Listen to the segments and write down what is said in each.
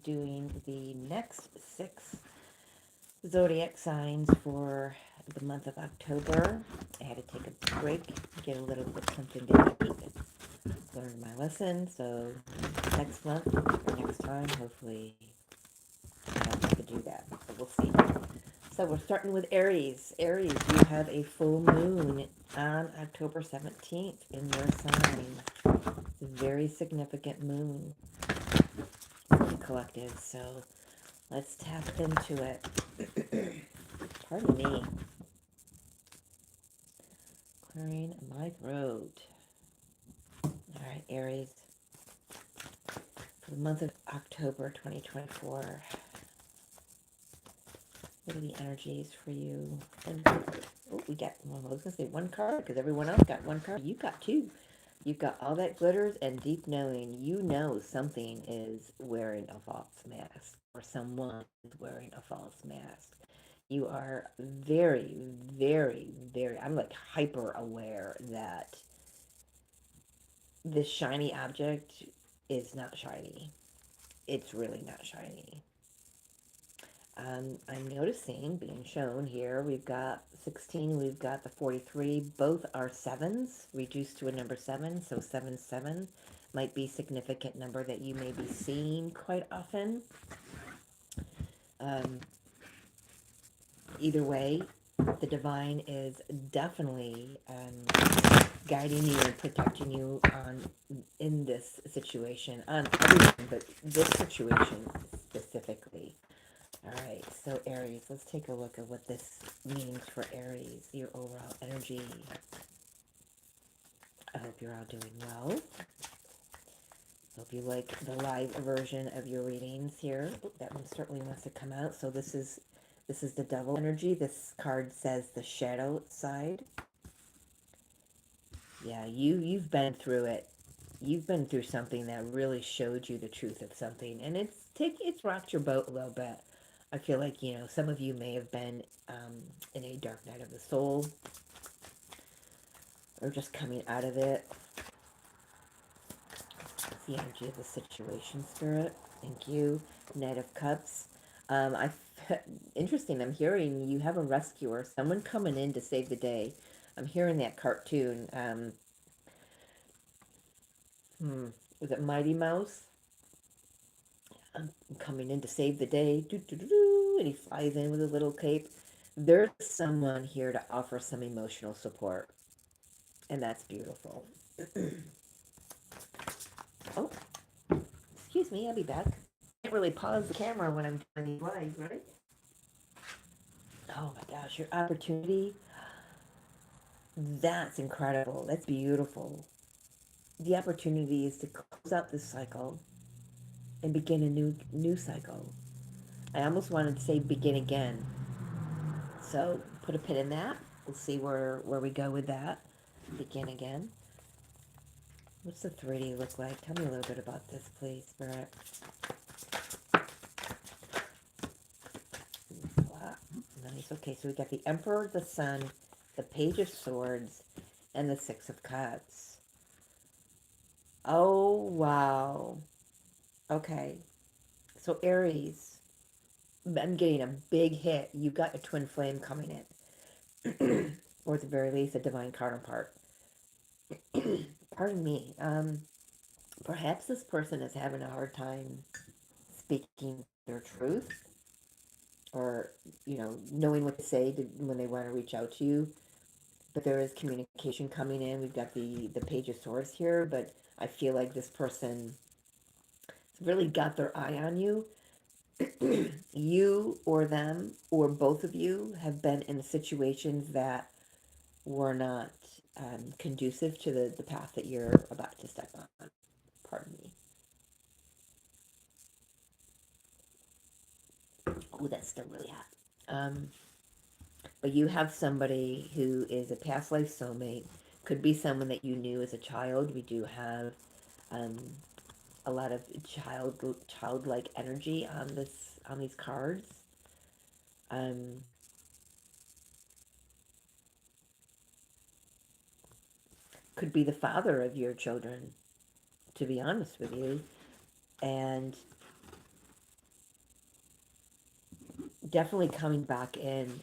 doing the next 6 zodiac signs for the month of October. I had to take a break, get a little bit something to eat, learn my lesson. So next month or next time, hopefully I don't have to do that. So we'll see. So we're starting with Aries. Aries, you have a full moon on October 17th in your sign. It's a very significant moon for the collective. So let's tap into it. Pardon me. Clearing my throat. All right, Aries. For the month of October 2024, what are the energies for you? Oh, we got, well, I was going to say one card because everyone else got one card. You got two. You've got all that glitters and deep knowing. You know something is wearing a false mask or someone is wearing a false mask. You are very, very, very, I'm like hyper aware that this shiny object is not shiny. It's really not shiny. I'm noticing, being shown here, we've got 16, we've got the 43. Both are sevens, reduced to a number 7, so 7 7 might be a significant number that you may be seeing quite often. Um, Either way, the divine is definitely guiding you and protecting you in this situation, on everything, but this situation specifically. All right, so Aries, let's take a look at what this means for Aries, your overall energy. I hope you're all doing well. Hope you like the live version of your readings here. Oh, that one certainly wants to come out. So this is the devil energy. This card says the shadow side. Yeah, you've been through it. You've been through something that really showed you the truth of something, and it's rocked your boat a little bit. I feel like, some of you may have been in a dark night of the soul, or just coming out of it. It's the energy of the situation, Spirit. Thank you. Knight of Cups. I Interesting. I'm hearing you have a rescuer, someone coming in to save the day. I'm hearing that cartoon. Was it Mighty Mouse? I'm coming in to save the day. Doo, doo, doo, doo, and he flies in with a little cape. There's someone here to offer some emotional support, and that's beautiful. Oh, excuse me, I'll be back. Can't really pause the camera when I'm doing these lives, right? Oh my gosh, your opportunity. That's incredible. That's beautiful. The opportunity is to close out this cycle and begin a new cycle. I almost wanted to say begin again. So put a pin in that. We'll see where we go with that. Begin again. What's the 3D look like? Tell me a little bit about this, please, Spirit. Wow. Nice. Okay, so we got the Emperor, the Sun, the Page of Swords, and the Six of Cups. Oh, wow. Okay. So Aries, I'm getting a big hit. You got a twin flame coming in. Or at the very least, a divine counterpart. Pardon me. Perhaps this person is having a hard time speaking their truth, or knowing what to say when they want to reach out to you. But there is communication coming in. We've got the Page of Swords here, but I feel like this person really got their eye on you. You or them or both of you have been in situations that were not conducive to the path that you're about to step on. Pardon me. Oh, that's still really hot. But you have somebody who is a past life soulmate. Could be someone that you knew as a child. We do have um, a lot of childlike energy on these cards. Um, could be the father of your children, to be honest with you. And definitely coming back in.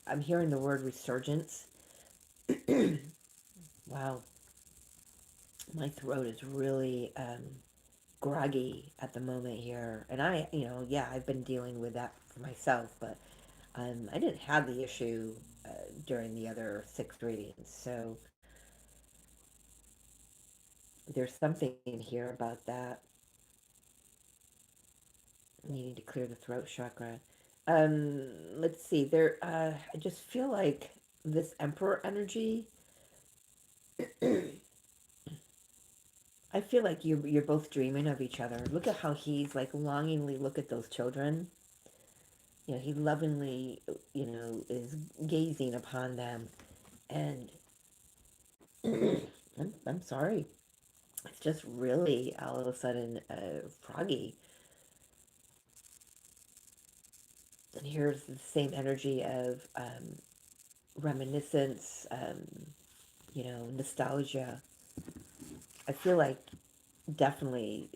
I'm hearing the word resurgence. Wow, my throat is really groggy at the moment here. And yeah, I've been dealing with that for myself, but I didn't have the issue during the other six readings. So there's something in here about that, needing to clear the throat chakra. Let's see. I just feel like this Emperor energy. I feel like you're both dreaming of each other. Look at how he's like longingly look at those children. He lovingly, is gazing upon them, and I'm sorry. It's just really all of a sudden froggy. And here's the same energy of reminiscence, nostalgia. I feel like definitely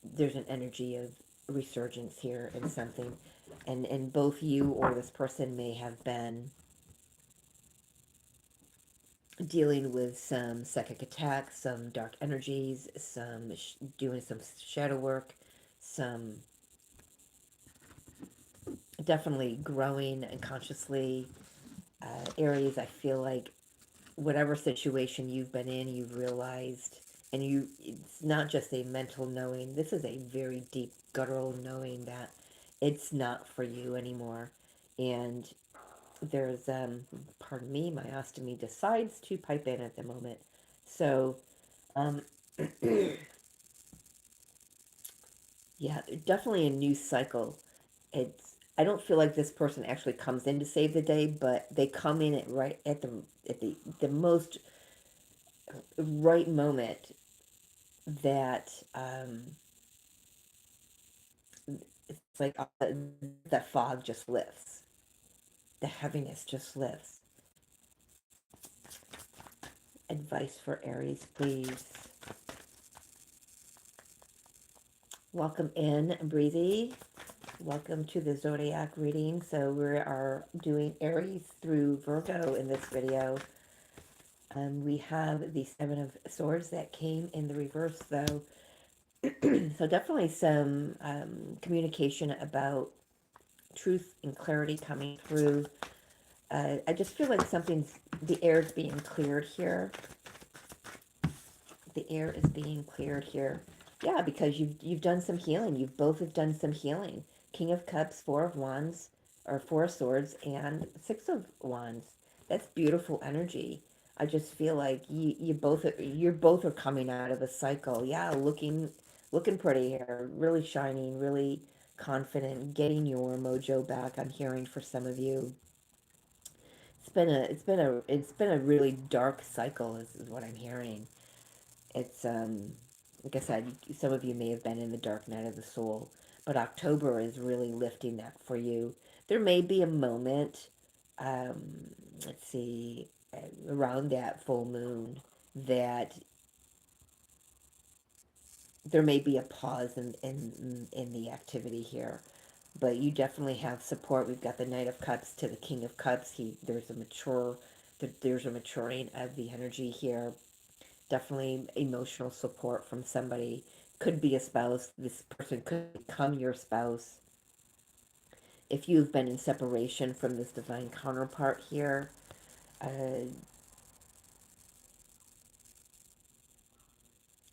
there's an energy of resurgence here in something, and both you or this person may have been dealing with some psychic attacks, some dark energies, doing some shadow work, some definitely growing and consciously. Aries, I feel like whatever situation you've been in, you've realized, and it's not just a mental knowing, this is a very deep guttural knowing that it's not for you anymore. And there's, pardon me, my ostomy decides to pipe in at the moment. So, um, yeah, definitely a new cycle. I don't feel like this person actually comes in to save the day, but they come in at right at the most right moment that it's like that fog just lifts, the heaviness just lifts. Advice for Aries, please. Welcome in, Breezy. Welcome to the Zodiac reading. So we are doing Aries through Virgo in this video. We have the Seven of Swords that came in the reverse, though. So definitely some communication about truth and clarity coming through. I just feel like the air is being cleared here. The air is being cleared here. Yeah, because you've done some healing. You both have done some healing. King of Cups, Four of Wands, or Four of Swords, and Six of Wands. That's beautiful energy. I just feel like you're both are coming out of a cycle. Yeah, looking pretty here, really shining, really confident, getting your mojo back. I'm hearing for some of you. It's been a really dark cycle is what I'm hearing. It's like I said, some of you may have been in the dark night of the soul, but October is really lifting that for you. There may be a moment, um, let's see, around that full moon that there may be a pause in the activity here, but you definitely have support. We've got the Knight of Cups to the King of Cups. There's a maturing of the energy here. Definitely emotional support from somebody. Could be a spouse. This person could become your spouse. If you've been in separation from this divine counterpart here, uh,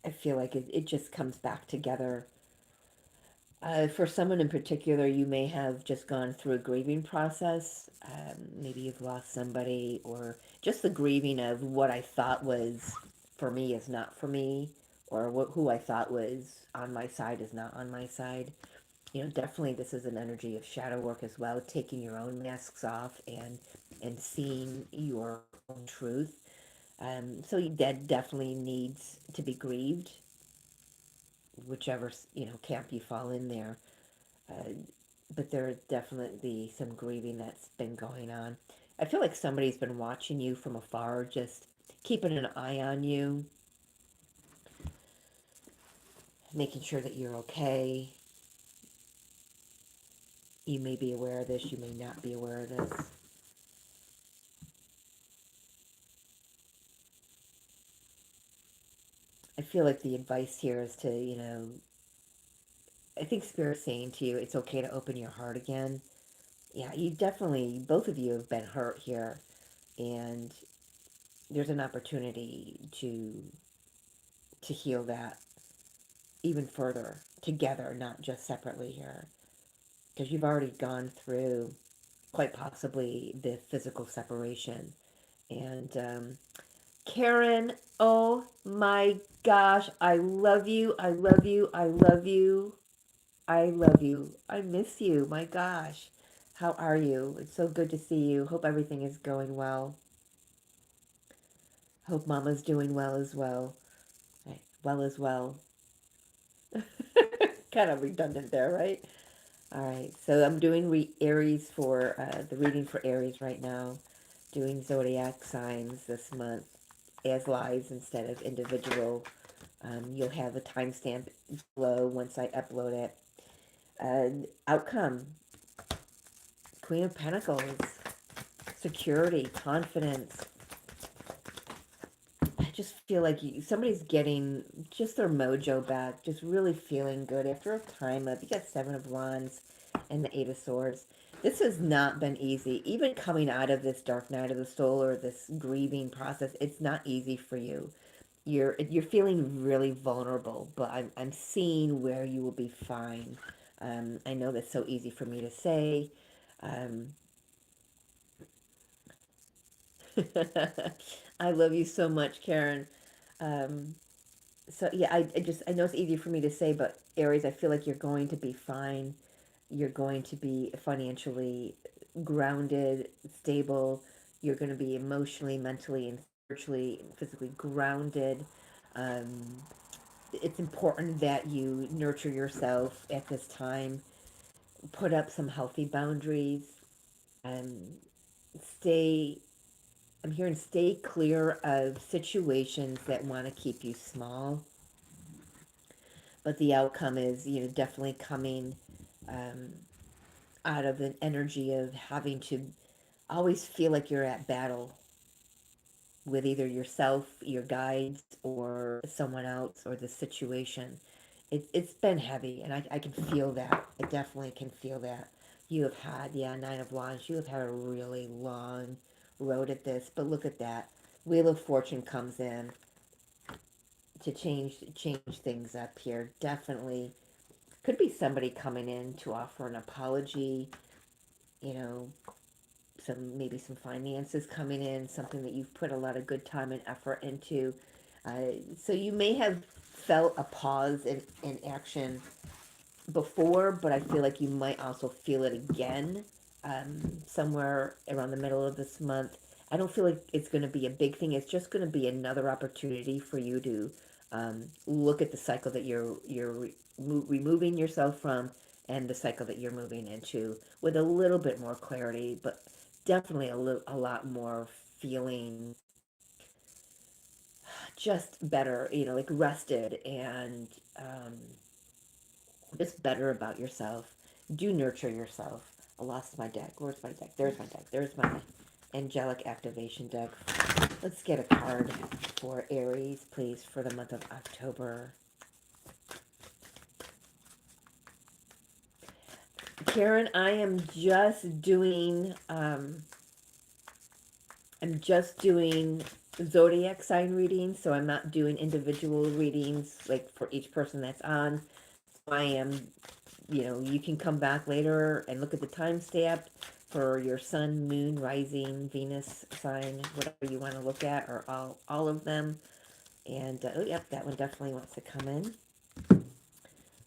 I feel like it just comes back together. For someone in particular, you may have just gone through a grieving process. Maybe you've lost somebody, or just the grieving of what I thought was for me is not for me, or who I thought was on my side is not on my side. Definitely this is an energy of shadow work as well, taking your own masks off and seeing your own truth. So that definitely needs to be grieved, whichever camp you fall in there. Uh, but there's definitely some grieving that's been going on. I feel like somebody's been watching you from afar, just keeping an eye on you, making sure that you're okay. You may be aware of this, you may not be aware of this. I feel like the advice here is to, I think Spirit's saying to you, it's okay to open your heart again. Yeah, you definitely, both of you have been hurt here, and there's an opportunity to heal that even further together, not just separately here, because you've already gone through quite possibly the physical separation. And Karen, oh my gosh, I love you, I love you, I love you, I love you. I miss you. My gosh. How are you? It's so good to see you. Hope everything is going well. Hope Mama's doing well as well. Right. Well as well. Kind of redundant there, right? All right. So I'm doing Aries for the reading for Aries right now. Doing zodiac signs this month as lives instead of individual. You'll have a timestamp below once I upload it. Outcome: Queen of Pentacles, security, confidence. I just feel like somebody's getting just their mojo back, just really feeling good after a time of, you got Seven of Wands and the Eight of Swords. This has not been easy. Even coming out of this dark night of the soul or this grieving process, it's not easy for you. You're feeling really vulnerable, but I'm seeing where you will be fine. I know that's so easy for me to say. Um, I love you so much, Karen. Um, so yeah, I know it's easy for me to say, but Aries, I feel like you're going to be fine. You're going to be financially grounded, stable. You're going to be emotionally, mentally, and spiritually, and physically grounded. Um, it's important that you nurture yourself at this time. Put up some healthy boundaries. Um, stay I'm hearing stay clear of situations that want to keep you small, but the outcome is, definitely coming um, out of an energy of having to always feel like you're at battle with either yourself, your guides, or someone else, or the situation. It's been heavy, and I can feel that. I definitely can feel that. You have had, yeah, Nine of Wands, you have had a really long road at this, but look at that. Wheel of Fortune comes in to change things up here. Definitely could be somebody coming in to offer an apology, you know, maybe some finances coming in, something that you've put a lot of good time and effort into. So you may have felt a pause in action before, but I feel like you might also feel it again somewhere around the middle of this month. I don't feel like it's going to be a big thing. It's just going to be another opportunity for you to look at the cycle that removing yourself from, and the cycle that you're moving into with a little bit more clarity, but definitely a lot more feeling just better, like rested and um, just better about yourself. Do nurture yourself. I lost my deck. Where's my deck? There's my deck. There's my angelic activation deck. Let's get a card for Aries, please, for the month of October. Karen, I'm just doing zodiac sign readings, so I'm not doing individual readings like for each person that's on. I am, you can come back later and look at the timestamp for your sun, moon, rising, Venus sign, whatever you want to look at, or all of them. And oh, yep, that one definitely wants to come in.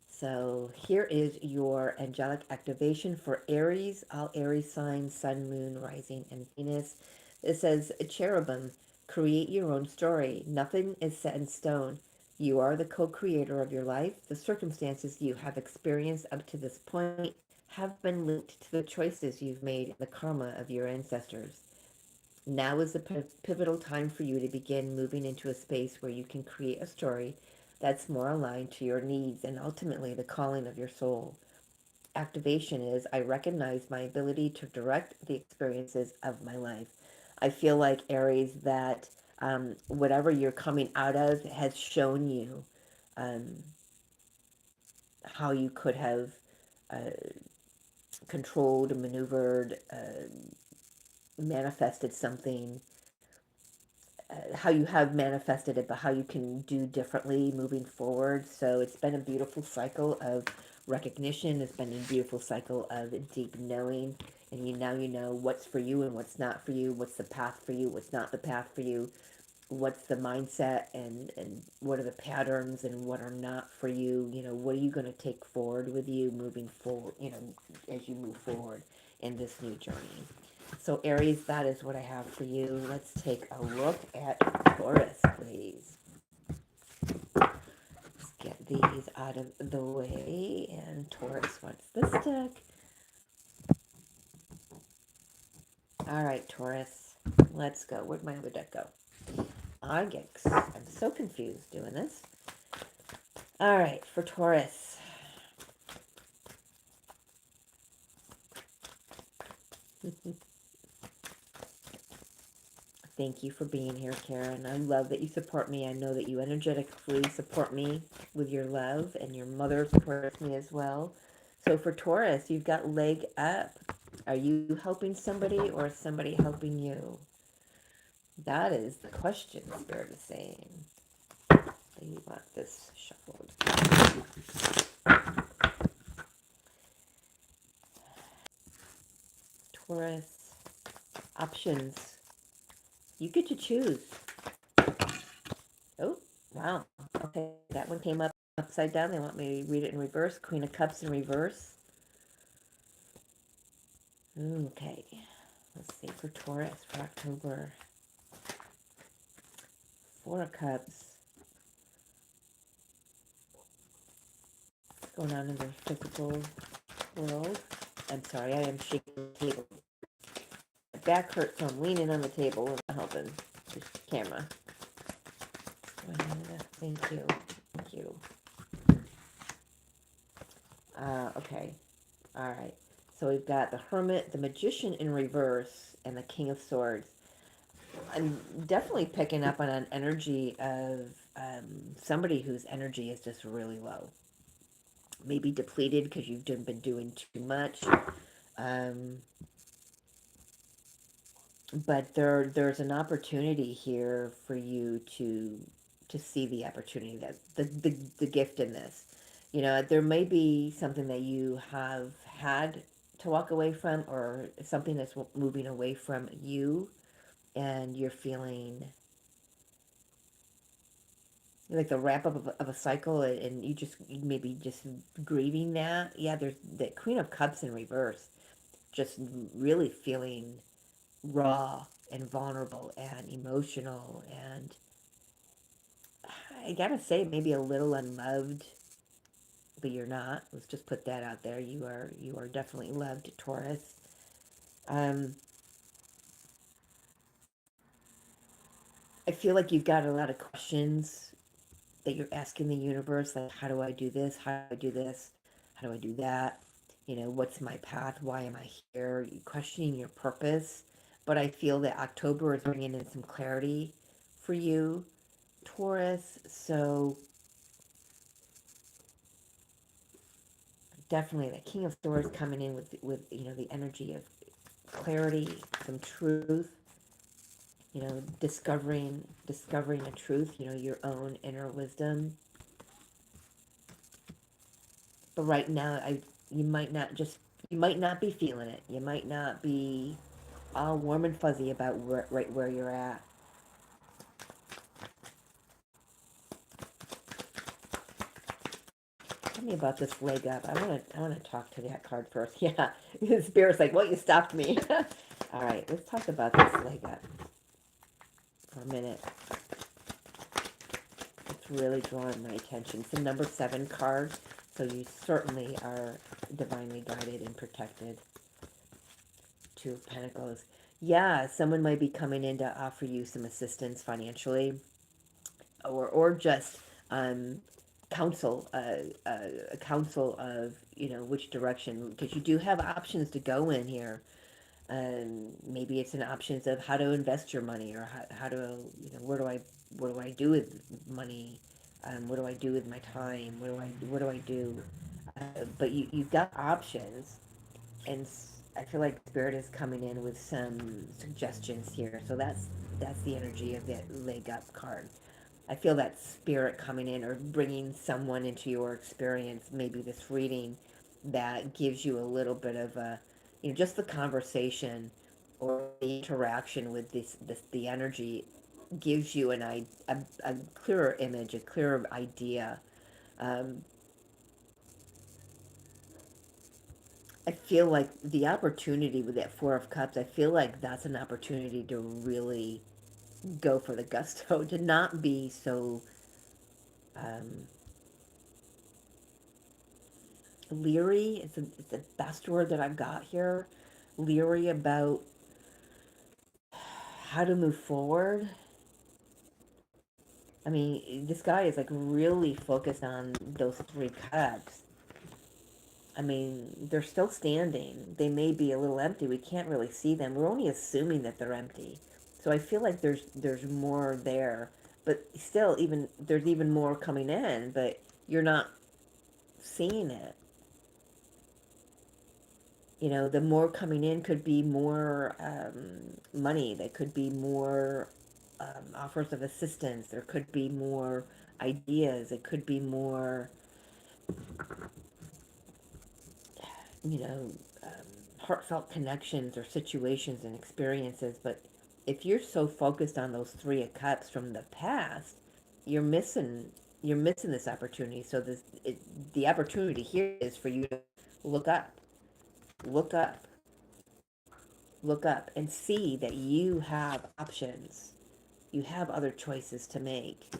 So here is your angelic activation for Aries, all Aries signs, sun, moon, rising, and Venus. It says, cherubim, create your own story. Nothing is set in stone. You are the co-creator of your life. The circumstances you have experienced up to this point have been linked to the choices you've made and the karma of your ancestors. Now is the pivotal time for you to begin moving into a space where you can create a story that's more aligned to your needs and ultimately the calling of your soul. activation is I recognize my ability to direct the experiences of my life. I feel like, Aries, that whatever you're coming out of has shown you um, how you could have uh, controlled, maneuvered, manifested something, how you have manifested it, but how you can do differently moving forward. So it's been a beautiful cycle of recognition. It's been a beautiful cycle of deep knowing. And you know what's for you and what's not for you, what's the path for you, what's not the path for you, what's the mindset, and what are the patterns and what are not for you. What are you going to take forward with you moving forward, as you move forward in this new journey. So Aries, that is what I have for you. Let's take a look at Taurus, please. Let's get these out of the way. And Taurus, what's the stick? All right, Taurus, let's go. Where'd my other deck go? I'm so confused doing this. All right, for Taurus. Thank you for being here, Karen. I love that you support me. I know that you energetically support me with your love, and your mother supports me as well. So for Taurus, you've got leg up. Are you helping somebody or is somebody helping you? That is the question, Spirit is saying. You want this shuffled. Taurus, options. You get to choose. Oh, wow. Okay, that one came up upside down. They want me to read it in reverse. Queen of Cups in reverse. Okay, let's see for Taurus for October. Four of Cups. What's going on in the physical world? I'm sorry, I am shaking the table. My back hurts, so I'm leaning on the table and helping the camera. Thank you. Thank you. Okay. All right. So we've got the Hermit, the Magician in reverse, and the King of Swords. I'm definitely picking up on an energy of somebody whose energy is just really low. Maybe depleted because you've been doing too much. Um, but there's an opportunity here for you to see the opportunity, that the gift in this. There may be something that you have had to walk away from, or something that's moving away from you, and you're feeling like the wrap up of a cycle, and you maybe just grieving that. Yeah, there's the Queen of Cups in reverse, just really feeling raw and vulnerable and emotional, and I gotta say maybe a little unloved, but you're not. Let's just put that out there. You are definitely loved, Taurus. um I feel like you've got a lot of questions that you're asking the universe, like, how do I do this? How do I do this? How do I do that? What's my path? Why am I here? You're questioning your purpose. But I feel that October is bringing in some clarity for you, Taurus. So definitely the King of Swords coming in with the energy of clarity, some truth, discovering the truth, your own inner wisdom. But right now, you might not just you might not be feeling it. You might not be all warm and fuzzy about right where you're at. Tell me about this leg up. I want to talk to that card first. Yeah, the Spirit's like, well, you stopped me. All right, let's talk about this leg up for a minute. It's really drawing my attention. It's the number 7 card, so you certainly are divinely guided and protected. 2 of Pentacles. Yeah, someone might be coming in to offer you some assistance financially, or just counsel, a counsel of, which direction, because you do have options to go in here. Maybe it's an options of how to invest your money, or how to, what do I do with money? What do I do with my time? What do I do? But you've got options, and I feel like Spirit is coming in with some suggestions here. So that's the energy of the leg up card. I feel that Spirit coming in, or bringing someone into your experience, maybe this reading, that gives you a little bit of a, just the conversation or the interaction with the energy gives you a clearer image, a clearer idea. Um, I feel like the opportunity with that Four of Cups, I feel like that's an opportunity to really go for the gusto, to not be so um, leery. It's the best word that I've got here. Leery about how to move forward. I mean, this guy is like really focused on those three cups. I mean, they're still standing. They may be a little empty. We can't really see them. We're only assuming that they're empty. So I feel like there's more there, but still, even there's even more coming in, but you're not seeing it. The more coming in could be more money. There could be more offers of assistance. There could be more ideas. It could be more, you know, heartfelt connections or situations and experiences. But if you're so focused on those three of cups from the past, you're missing you're missing this opportunity. So the opportunity here is for you to look up, look up, look up, and see that you have options. You have other choices to make.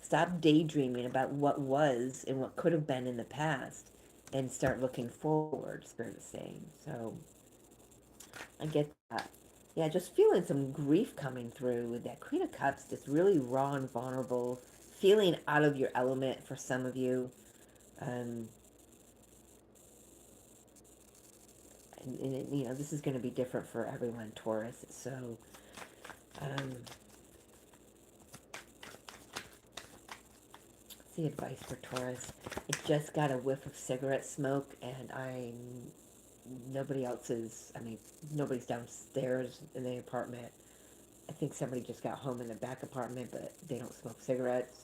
Stop daydreaming about what was and what could have been in the past, and start looking forward, Spirit is saying. So I get that. Yeah, just feeling some grief coming through with that Queen of Cups, just really raw and vulnerable, feeling out of your element for some of you. Um, this is going to be different for everyone, Taurus. So, um, the advice for Taurus. I just got a whiff of cigarette smoke, and nobody else is, I mean, nobody's downstairs in the apartment. I think somebody just got home in the back apartment, but they don't smoke cigarettes.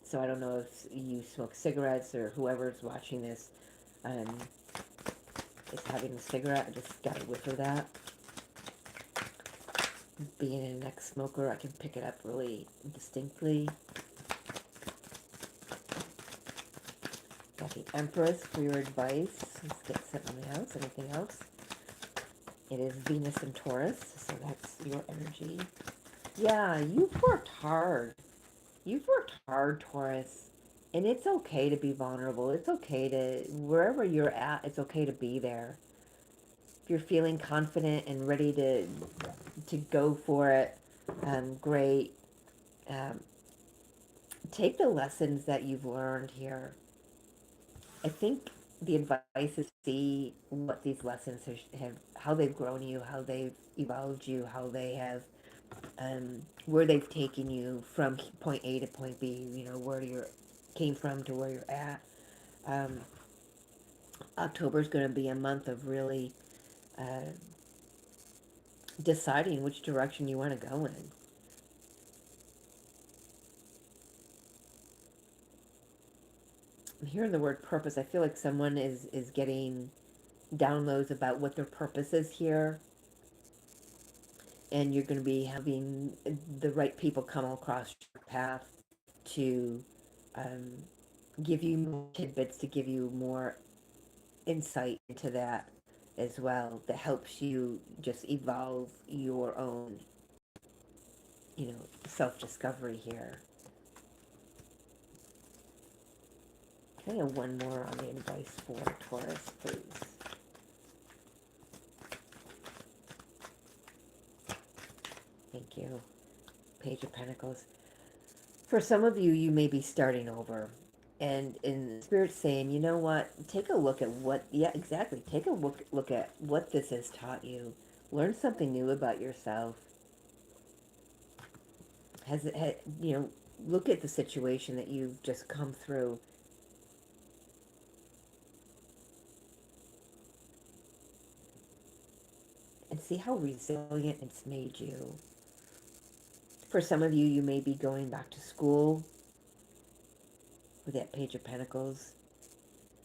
So I don't know if you smoke cigarettes, or whoever's watching this um, is having a cigarette. I just got a whiff of that. Being an ex-smoker, I can pick it up really distinctly. Got the Empress for your advice. Let's get something else. Anything else? It is Venus and Taurus, so that's your energy. Yeah, you've worked hard. You've worked hard, Taurus. And it's okay to be vulnerable. It's okay to, wherever you're at, it's okay to be there. If you're feeling confident and ready to go for it, great. Um, take the lessons that you've learned here. I think the advice is see what these lessons have, how they've grown you, how they've evolved you, how they have, where they've taken you from point A to point B. Where you came from to where you're at. Um, October is going to be a month of really uh, deciding which direction you want to go in. I'm hearing the word purpose. I feel like someone is getting downloads about what their purpose is here, and you're going to be having the right people come across your path to um, give you more tidbits, to give you more insight into that as well, that helps you just evolve your own, self-discovery here. Can I have one more on the advice for Taurus, please? Thank you. Page of Pentacles. For some of you, you may be starting over. And in spirit saying, you know what, take a look at what, yeah, exactly, take a look at what this has taught you. Learn something new about yourself. Has it had, look at the situation that you've just come through and see how resilient it's made you. For some of you, you may be going back to school with that Page of Pentacles.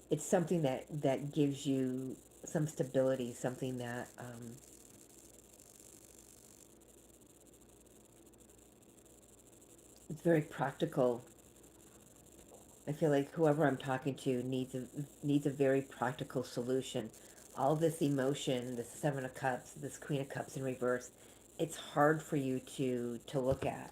It's something that gives you some stability, something that it's very practical. I feel like whoever I'm talking to needs a very practical solution. All this emotion, this Seven of Cups, this Queen of Cups in reverse, it's hard for you to look at.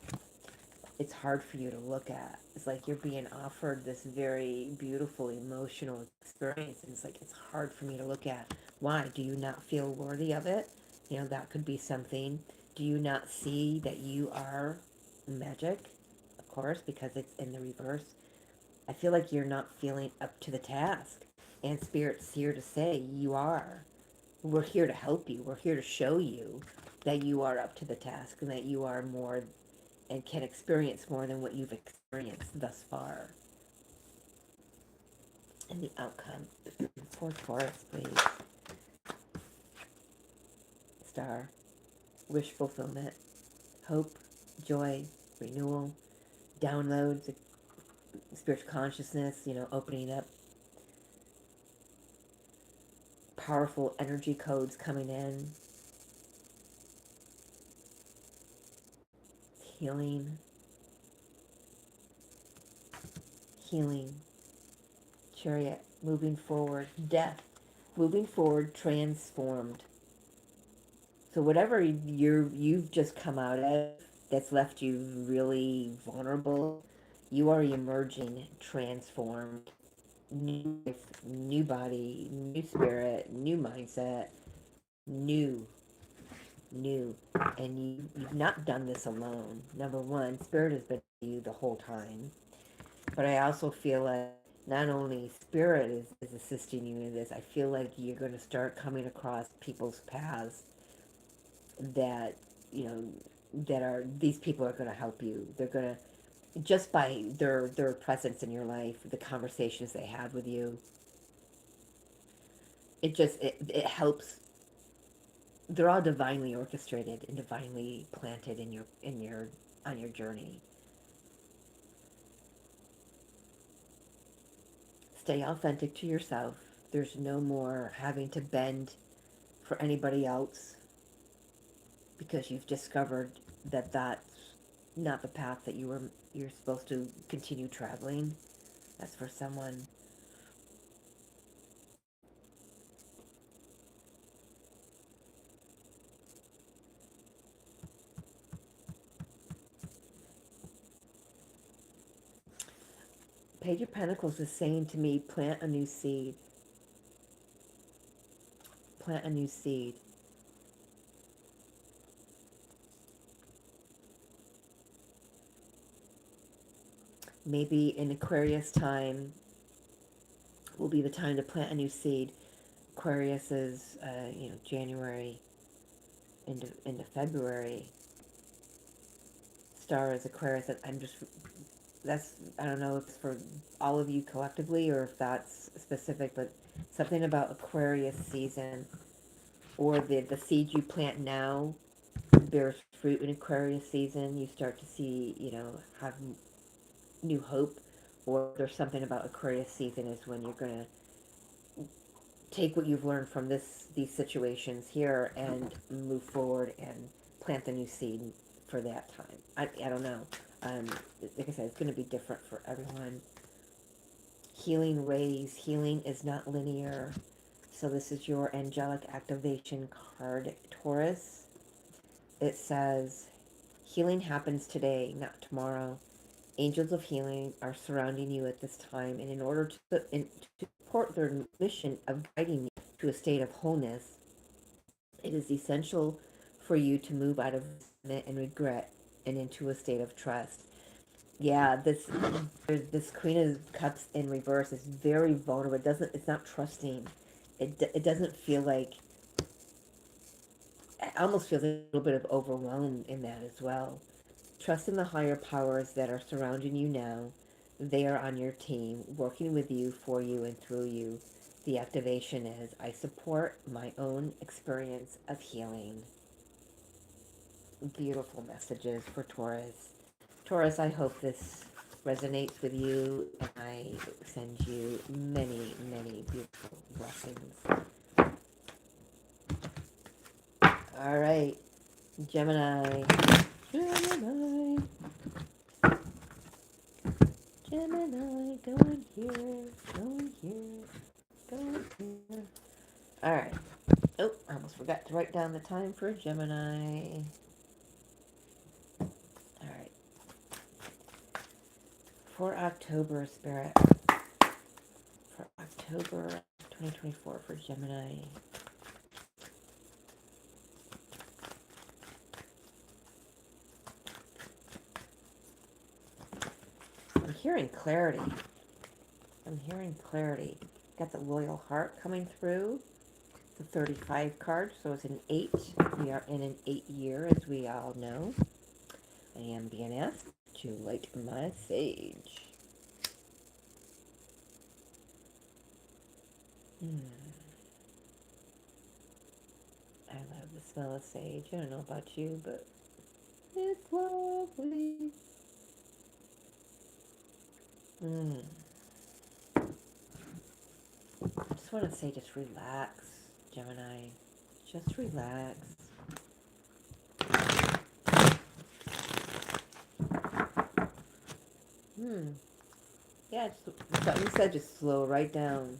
It's hard for you to look at. It's like you're being offered this very beautiful emotional experience, and it's like it's hard for me to look at. Why? Do you not feel worthy of it? That could be something. Do you not see that you are magic? Of course, because it's in the reverse. I feel like you're not feeling up to the task. And Spirit's here to say you are. We're here to help you. We're here to show you that you are up to the task and that you are more and can experience more than what you've experienced thus far. And the outcome for Taurus, please. Star, wish fulfillment, hope, joy, renewal, downloads, spiritual consciousness, opening up, powerful energy codes coming in, healing, healing, Chariot, moving forward, death, moving forward, transformed. So whatever you've just come out of that's left you really vulnerable, you are emerging transformed. New life, new body, new spirit, new mindset, new, new. And you've not done this alone. Number one, spirit has been with you the whole time. But I also feel like not only spirit is assisting you in this, I feel like you're going to start coming across people's paths that, you know, that are, these people are going to help you. They're going to, just by their presence in your life, the conversations they have with you, it helps. They're all divinely orchestrated and divinely planted in your on your journey. Stay authentic to yourself. There's no more having to bend for anybody else because you've discovered that that's not the path that you're supposed to continue traveling. That's for someone. Page of Pentacles is saying to me, plant a new seed. Plant a new seed. Maybe in Aquarius time will be the time to plant a new seed. Aquarius is, January into February. Star is Aquarius. That's, I don't know if it's for all of you collectively or if that's specific, but something about Aquarius season or the seed you plant now bears fruit in Aquarius season. You start to see, have new hope, or there's something about Aquarius season is when you're going to take what you've learned from these situations here and move forward and plant the new seed for that time. I don't know. Um, like I said, it's going to be different for everyone. Healing ways. Healing is not linear. So this is your angelic activation card, Taurus. It says, healing happens today, not tomorrow. Angels of healing are surrounding you at this time, and in order to support their mission of guiding you to a state of wholeness, it is essential for you to move out of resentment and regret and into a state of trust. Yeah, this Queen of Cups in reverse is very vulnerable. It's not trusting. It doesn't feel like, it almost feels a little bit of overwhelm in that as well. Trust in the higher powers that are surrounding you now. They are on your team, working with you, for you, and through you. The activation is, I support my own experience of healing. Beautiful messages for Taurus. Taurus, I hope this resonates with you, and I send you many, many beautiful blessings. All right, Gemini. Gemini. Gemini, going here, going here, going here. All right. Oh, I almost forgot to write down the time for Gemini. All right. For October, Spirit. For October 2024 for Gemini. I'm hearing clarity. I'm hearing clarity. Got the Loyal Heart coming through. The 35 card, so it's an 8. We are in an 8 year, as we all know. I am being asked to light my sage. I love the smell of sage. I don't know about you, but it's lovely. I just want to say, just relax, Gemini. Just relax. Yeah, something said just slow right down.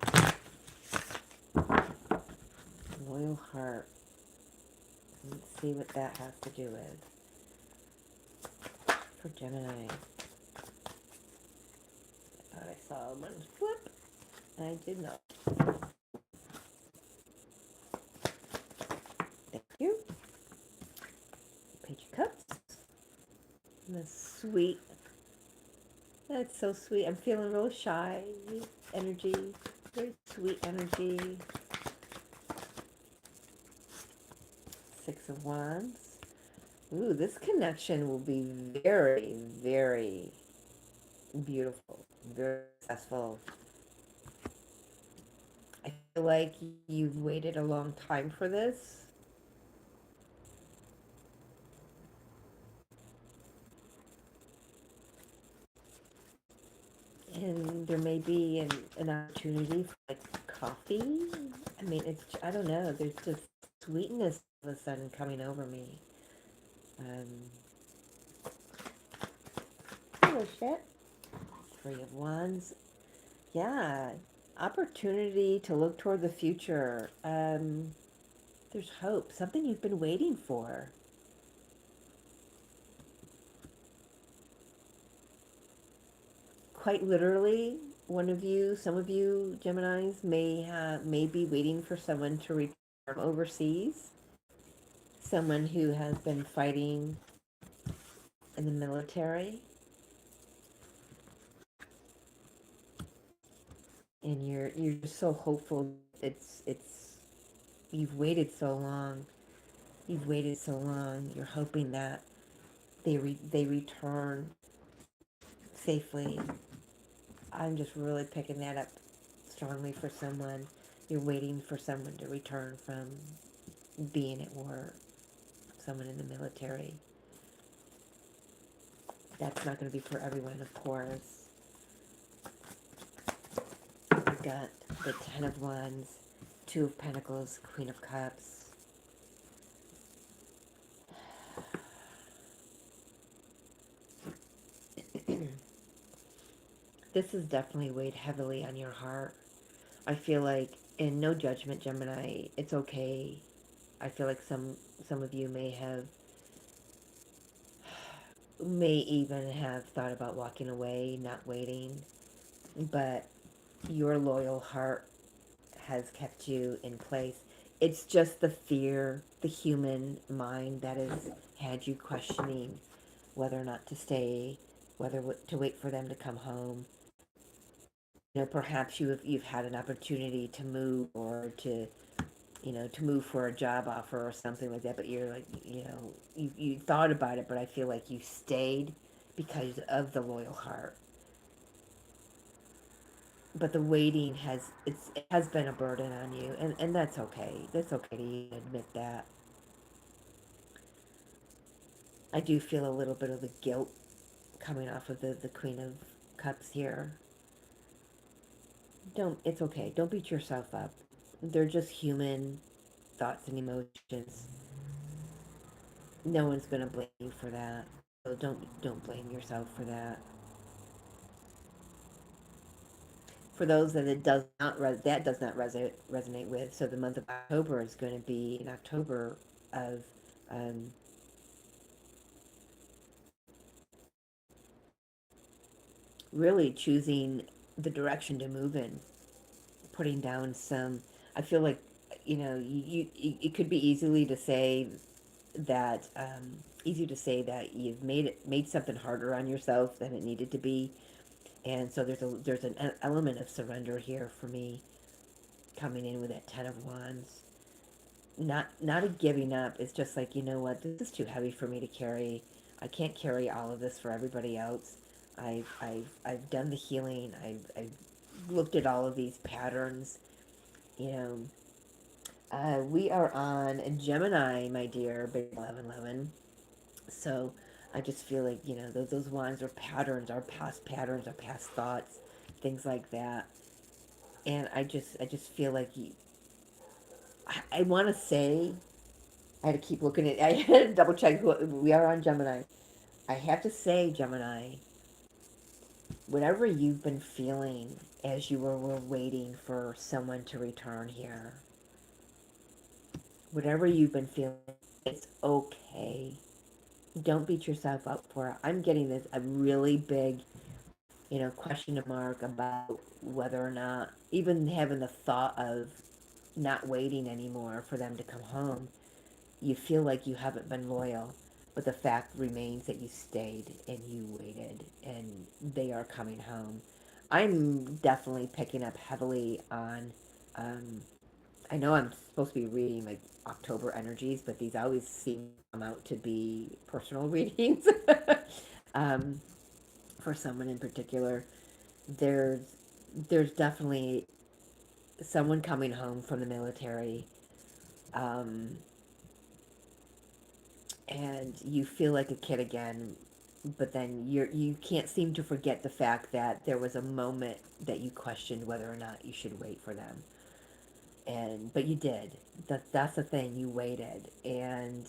Loyal Heart. Let's see what that has to do with. For Gemini. I thought I saw one flip. I did not. Thank you. Page of Cups. And the sweet. That's so sweet. I'm feeling real shy energy. Very sweet energy. Six of Wands. Ooh, this connection will be very, very beautiful. Very successful. I feel like you've waited a long time for this. And there may be an opportunity for like coffee. I mean, I don't know. There's just sweetness all of a sudden coming over me. Hello, shit. Three of Wands. Yeah. Opportunity to look toward the future. There's hope. Something you've been waiting for. Quite literally, some of you Geminis may be waiting for someone to return from overseas. Someone who has been fighting in the military, and you're just so hopeful. It's you've waited so long. You've waited so long. You're hoping that they return safely. I'm just really picking that up strongly for someone. You're waiting for someone to return from being at war, someone in the military. That's not going to be for everyone, of course. We've got the Ten of Wands, Two of Pentacles, Queen of Cups. This has definitely weighed heavily on your heart. I feel like, and no judgment, Gemini, it's okay. I feel like some of you may even have thought about walking away, not waiting, but your loyal heart has kept you in place. It's just the fear, the human mind that has had you questioning whether or not to stay, whether to wait for them to come home. Perhaps you've had an opportunity to move, or to move for a job offer or something like that, but you're like, you thought about it, but I feel like you stayed because of the loyal heart. But the waiting it has been a burden on you, and that's okay. That's okay to even admit that. I do feel a little bit of the guilt coming off of the Queen of Cups here. It's okay. Don't beat yourself up. They're just human thoughts and emotions. No one's gonna blame you for that. So don't blame yourself for that. For those that does not resonate with, so the month of October is going to be an October of um, really choosing the direction to move in, putting down some. I feel like it could be easy to say that you've made something harder on yourself than it needed to be, and so there's an element of surrender here for me, coming in with that Ten of Wands. Not a giving up. It's just like, you know what, this is too heavy for me to carry. I can't carry all of this for everybody else. I've done the healing. I've looked at all of these patterns. You know, we are on Gemini, my dear, big 1111. So I just feel like, those wands are patterns, our past thoughts, things like that. And I just feel like I want to say, I had to keep looking at. I had to double check who we are on Gemini. I have to say, Gemini, whatever you've been feeling as you were waiting for someone to return here, whatever you've been feeling, it's okay. Don't beat yourself up for it. I'm getting this a really big, question mark about whether or not, even having the thought of not waiting anymore for them to come home. You feel like you haven't been loyal, but the fact remains that you stayed and you waited, and they are coming home. I'm definitely picking up heavily on. Um, I know I'm supposed to be reading like October energies, but these always seem to come out to be personal readings. um, for someone in particular, there's there's definitely someone coming home from the military. Um, and you feel like a kid again, but then you can't seem to forget the fact that there was a moment that you questioned whether or not you should wait for them, and but you did. That's the thing, you waited, and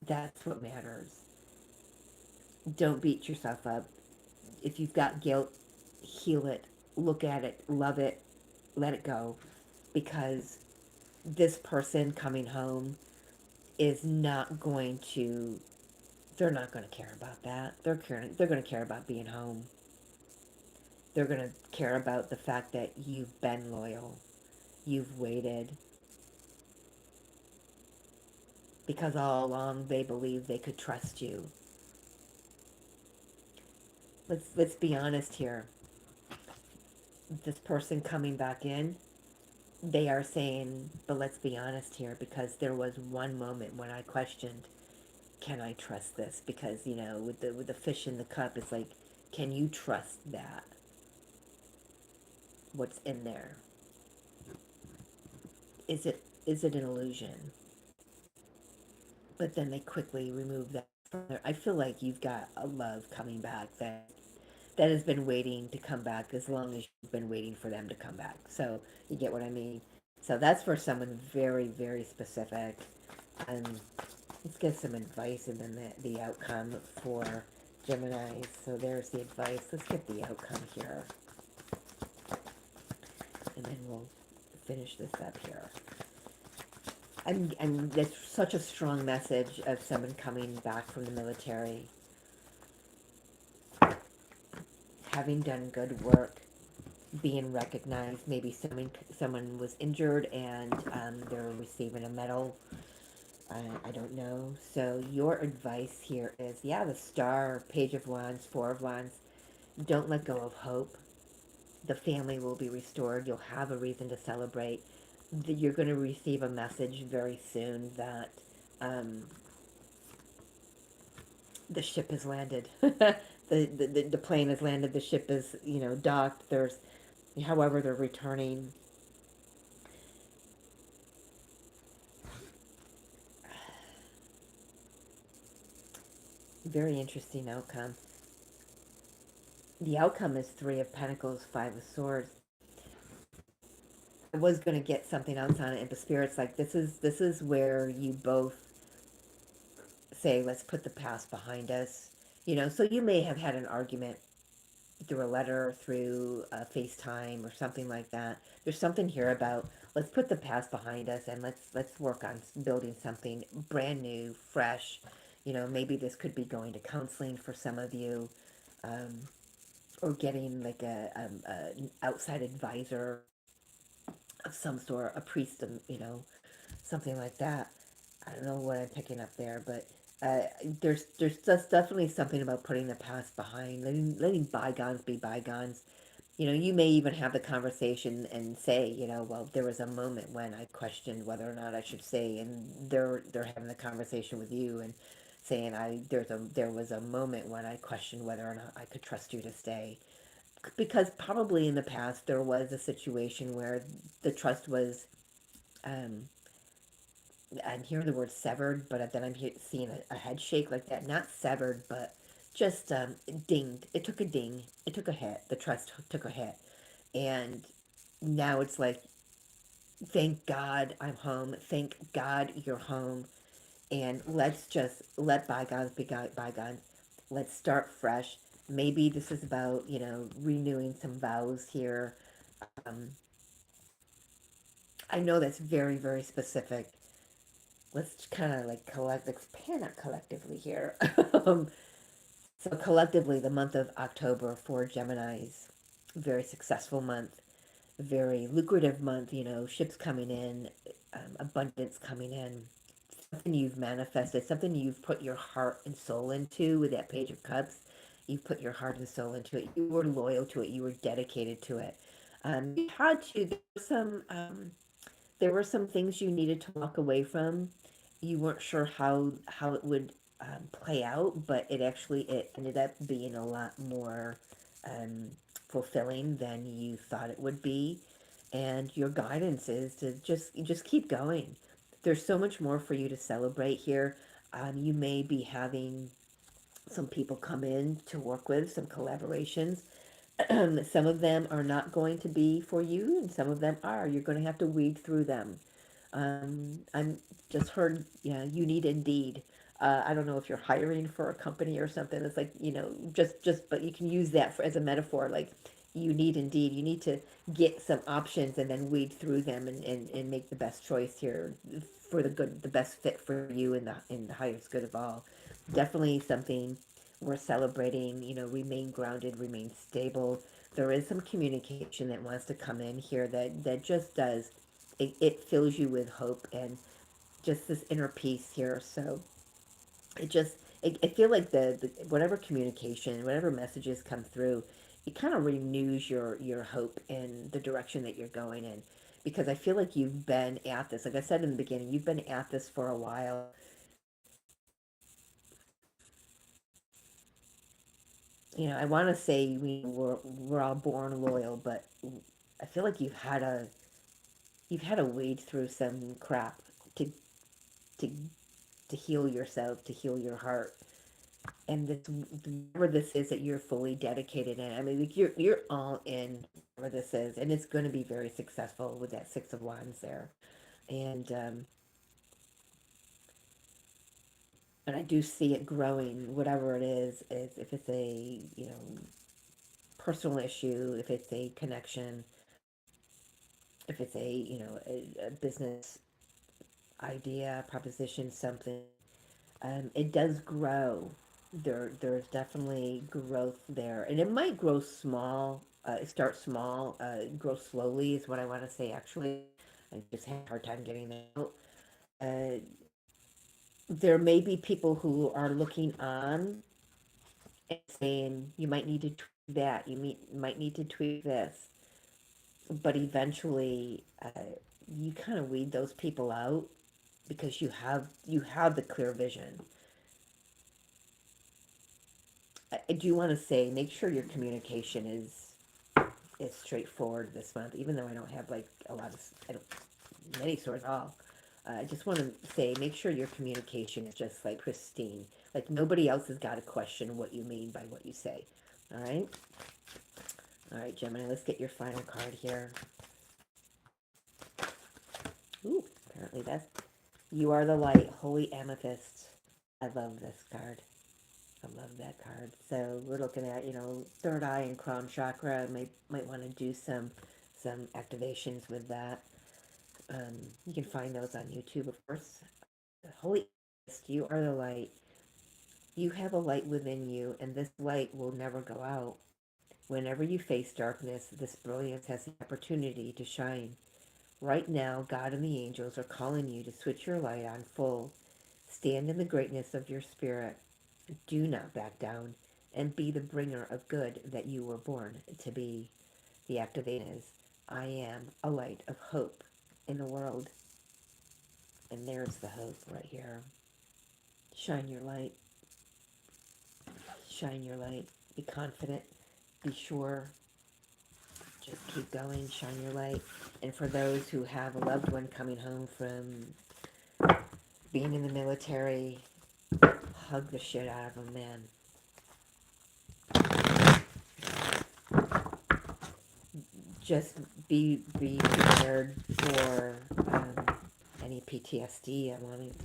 that's what matters. Don't beat yourself up. If you've got guilt, heal it, look at it, love it, let it go, because this person coming home is not going to they're not going to care about that. They're going to care about being home. They're going to care about the fact that you've been loyal. You've waited, because all along they believed they could trust you. Let's be honest here. This person coming back in, they are saying, but let's be honest here, because there was one moment when I questioned, can I trust this? Because, with the fish in the cup, it's like, can you trust that? What's in there? Is it an illusion? But then they quickly remove that from there. I feel like you've got a love coming back that has been waiting to come back as long as you've been waiting for them to come back. So you get what I mean? So that's for someone very, very specific. Um, let's get some advice and then the outcome for Gemini. So there's the advice. Let's get the outcome here. And then we'll finish this up here. That's such a strong message of someone coming back from the military, having done good work, being recognized. Maybe someone was injured and they're receiving a medal. I don't know. So your advice here is, yeah, the Star, Page of Wands, Four of Wands. Don't let go of hope. The family will be restored. You'll have a reason to celebrate. You're going to receive a message very soon that um, the ship has landed. The plane has landed. The ship is, docked. However, they're returning. Very interesting outcome. The outcome is Three of Pentacles, Five of Swords. I was going to get something else on it, but Spirit's like, this is where you both say, let's put the past behind us. So you may have had an argument through a letter, through a FaceTime or something like that. There's something here about, let's put the past behind us and let's work on building something brand new, fresh. Maybe this could be going to counseling for some of you, um, or getting like an outside advisor of some sort, a priest, something like that. I don't know what I'm picking up there, but there's just definitely something about putting the past behind, letting bygones be bygones. You may even have the conversation and say, well, there was a moment when I questioned whether or not I should stay, and they're having the conversation with you and saying, there was a moment when I questioned whether or not I could trust you to stay, because probably in the past there was a situation where the trust was, um, I'm hearing the word severed, but then seeing a head shake like that. Not severed, but just dinged. It took a ding. It took a hit. The trust took a hit. And now it's like, thank God I'm home. Thank God you're home. And let's just let bygones be bygones. Let's start fresh. Maybe this is about, renewing some vows here. Um, I know that's very, very specific. Let's kind of like expand it collectively here. um, so collectively, the month of October for Geminis, very successful month, very lucrative month. Ships coming in, abundance coming in, something you've manifested, something you've put your heart and soul into with that Page of Cups. You've put your heart and soul into it. You were loyal to it. You were dedicated to it. You had to. There were some things you needed to walk away from. You weren't sure how it would play out, but it ended up being a lot more um, fulfilling than you thought it would be. And your guidance is to just keep going. There's so much more for you to celebrate here. You may be having some people come in to work with, some collaborations. Some of them are not going to be for you, and some of them are. You're going to have to weed through them. I'm just heard, yeah, you need Indeed. I don't know if you're hiring for a company or something. It's like, but you can use that as a metaphor. Like, you need Indeed. You need to get some options and then weed through them and make the best choice here for the best fit for you and the highest good of all. Definitely something worth celebrating. Remain grounded, remain stable. There is some communication that wants to come in here that just does. It fills you with hope and just this inner peace here. So it just, I feel like the whatever communication, whatever messages come through, it kind of renews your hope in the direction that you're going in. Because I feel like you've been at this, like I said in the beginning, you've been at this for a while. I want to say we're all born loyal, but I feel like you've had to wade through some crap to to to heal yourself, to heal your heart. And this, whatever this is that you're fully dedicated in, I mean, like you're all in whatever this is, and it's going to be very successful with that Six of Wands there. And I do see it growing, whatever it is if it's a personal issue, if it's a connection, if it's a business idea, proposition, something. It does grow. There's definitely growth there, and it might grow small. Start small, grow slowly is what I want to say. Actually, I just had a hard time getting that out. there may be people who are looking on and saying, you might need to tweak that, might need to tweak this. But eventually, you kind of weed those people out because you have the clear vision. I do want to say, make sure your communication is straightforward this month, even though I don't have like a lot of, I don't, many swords all. I just want to say, make sure your communication is just like pristine. Like nobody else has got to question what you mean by what you say. All right? All right, Gemini, let's get your final card here. Ooh, apparently that's, you are the light, holy amethyst. I love this card. I love that card. So we're looking at, third eye and crown chakra. Might want to do some activations with that. You can find those on YouTube, of course. Holy amethyst, you are the light. You have a light within you, and this light will never go out. Whenever you face darkness, this brilliance has the opportunity to shine. Right now, God and the angels are calling you to switch your light on full. Stand in the greatness of your spirit. Do not back down, and be the bringer of good that you were born to be. The activation is, I am a light of hope in the world. And there's the hope right here. Shine your light. Shine your light. Be confident. Be sure. Just keep going. Shine your light. And for those who have a loved one coming home from being in the military, hug the shit out of them, man. Just be prepared for any PTSD.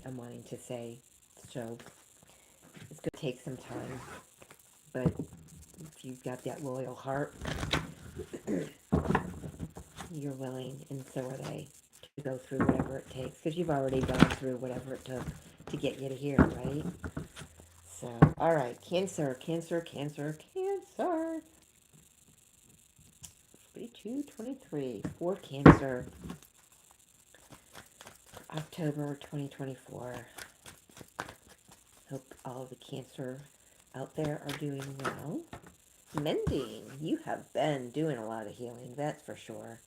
I'm wanting to say. So it's gonna take some time, but if you've got that loyal heart, you're willing, and so are they, to go through whatever it takes, because you've already gone through whatever it took to get you to here, right? So, all right, Cancer, Cancer, Cancer, Cancer. 42, 23 for Cancer, October 2024. Hope all of the Cancer out there are doing well. Mending, you have been doing a lot of healing, that's for sure.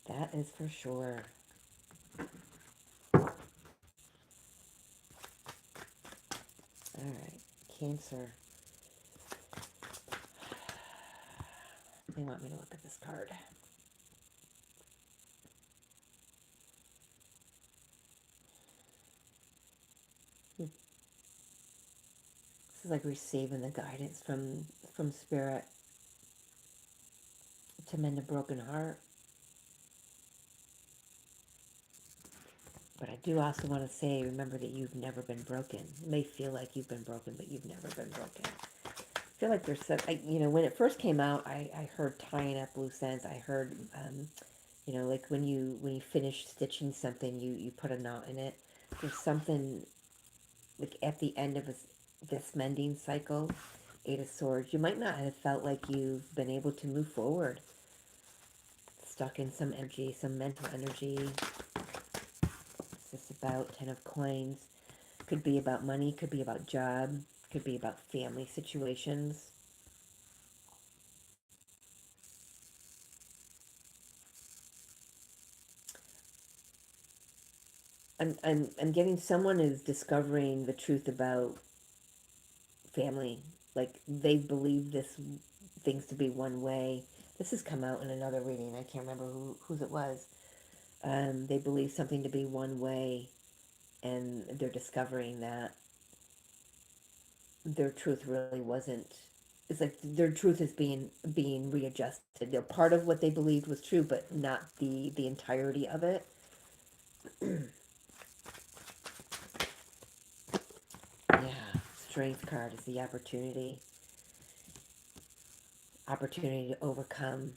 That is for sure. All right, Cancer. They want me to look at this card. This is like receiving the guidance from Spirit to mend a broken heart. But I do also want to say, remember that you've never been broken. It may feel like you've been broken, but you've never been broken. I feel like there's some, when it first came out, I heard tying up loose ends. I heard, like when you finish stitching something, you put a knot in it. There's something, like at the end of this mending cycle, Eight of Swords, you might not have felt like you've been able to move forward. Stuck in some energy, some mental energy. What's this about? Ten of Coins. Could be about money, could be about job, could be about family situations. I'm getting someone is discovering the truth about family. Like they believe this things to be one way. This has come out in another reading. I can't remember whose it was. They believe something to be one way, and they're discovering that their truth really wasn't. It's like their truth is being readjusted. They're part of what they believed was true, but not the entirety of it. Yeah, Strength card is the opportunity to overcome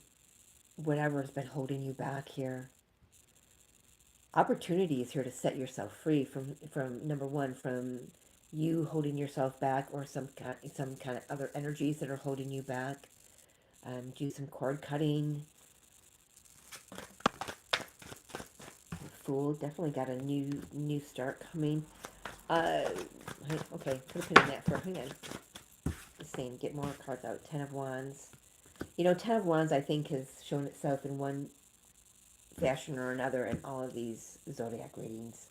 whatever has been holding you back here. Opportunity is here to set yourself free from number one, from you holding yourself back, or some kind of other energies that are holding you back. Do some cord cutting. cool. Definitely got a new start coming. Uh, okay, put a pin in that for, hang on. The same, get more cards out. Ten of Wands. You know, Ten of Wands, I think, has shown itself in one fashion or another in all of these zodiac readings.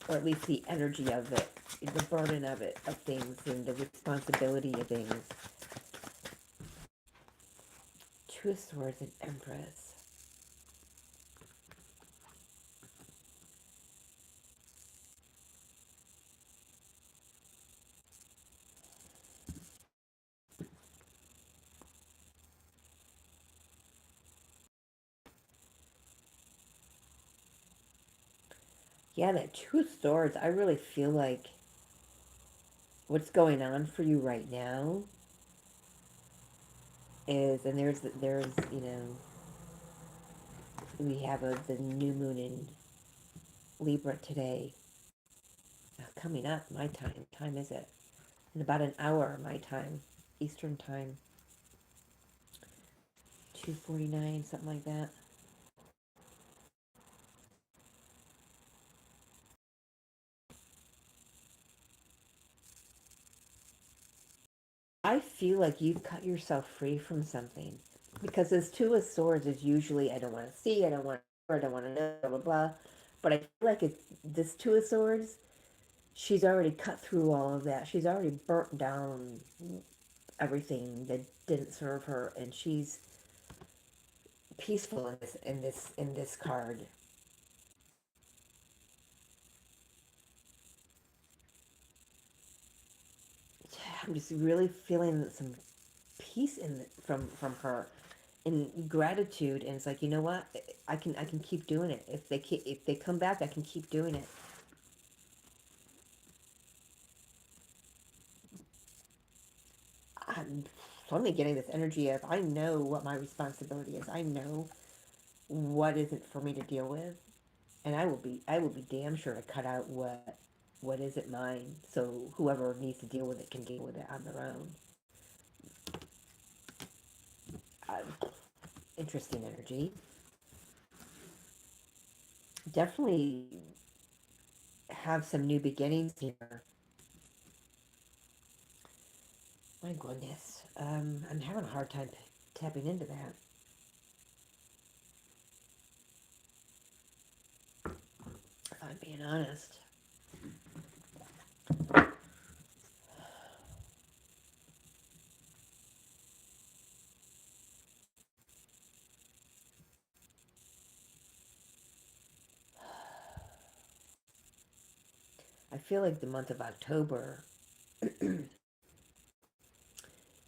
Or at least the energy of it, the burden of it, of things, and the responsibility of things. Two of Swords and Empress. Yeah, that Two of Swords, I really feel like what's going on for you right now is, and there's, you know, we have the new moon in Libra today, coming up, my time. Time is it? In about an hour, my time, Eastern time, 2:49, something like that. I feel like you've cut yourself free from something because this Two of Swords is usually I don't want to see, I don't want to know, blah blah blah. But I feel like it's this Two of Swords. She's already cut through all of that. She's already burnt down everything that didn't serve her, and she's peaceful in this card. I'm just really feeling some peace from her in gratitude, and it's like, you know what, I can keep doing it. If they come back, I can keep doing it. I'm suddenly getting this energy of I know what my responsibility is. I know what isn't for me to deal with, and I will be damn sure to cut out what isn't mine. So whoever needs to deal with it can deal with it on their own. Interesting energy. Definitely have some new beginnings here. My goodness, I'm having a hard time tapping into that. If I'm being honest. I feel like the month of October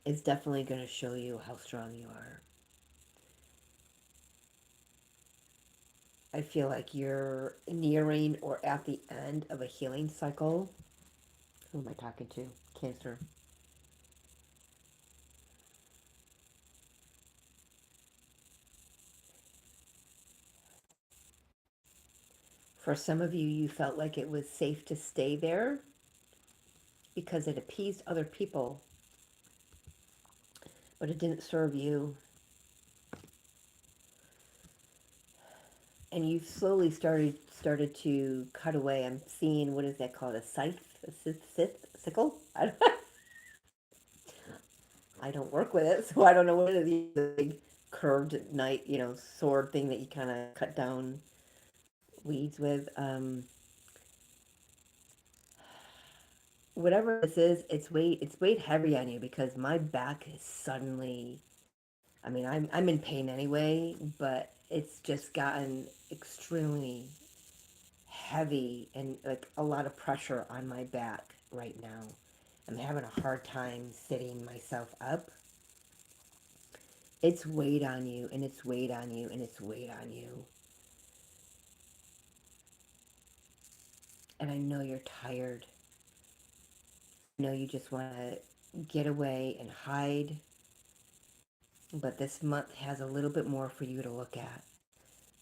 is definitely going to show you how strong you are. I feel like you're nearing or at the end of a healing cycle. Who am I talking to? Cancer. For some of you, you felt like it was safe to stay there because it appeased other people, but it didn't serve you. And you slowly started to cut away. I'm seeing, what is that called? A scythe? Sickle? I don't work with it, so I don't know what it is. The big curved knife, sword thing that you kind of cut down weeds with. Whatever this is, it's weighed heavy on you because my back is suddenly. I mean, I'm in pain anyway, but it's just gotten extremely heavy and like a lot of pressure on my back right now. I'm having a hard time sitting myself up. It's weighed on you, and it's weighed on you, and it's weighed on you. And I know you're tired. I know you just want to get away and hide. But this month has a little bit more for you to look at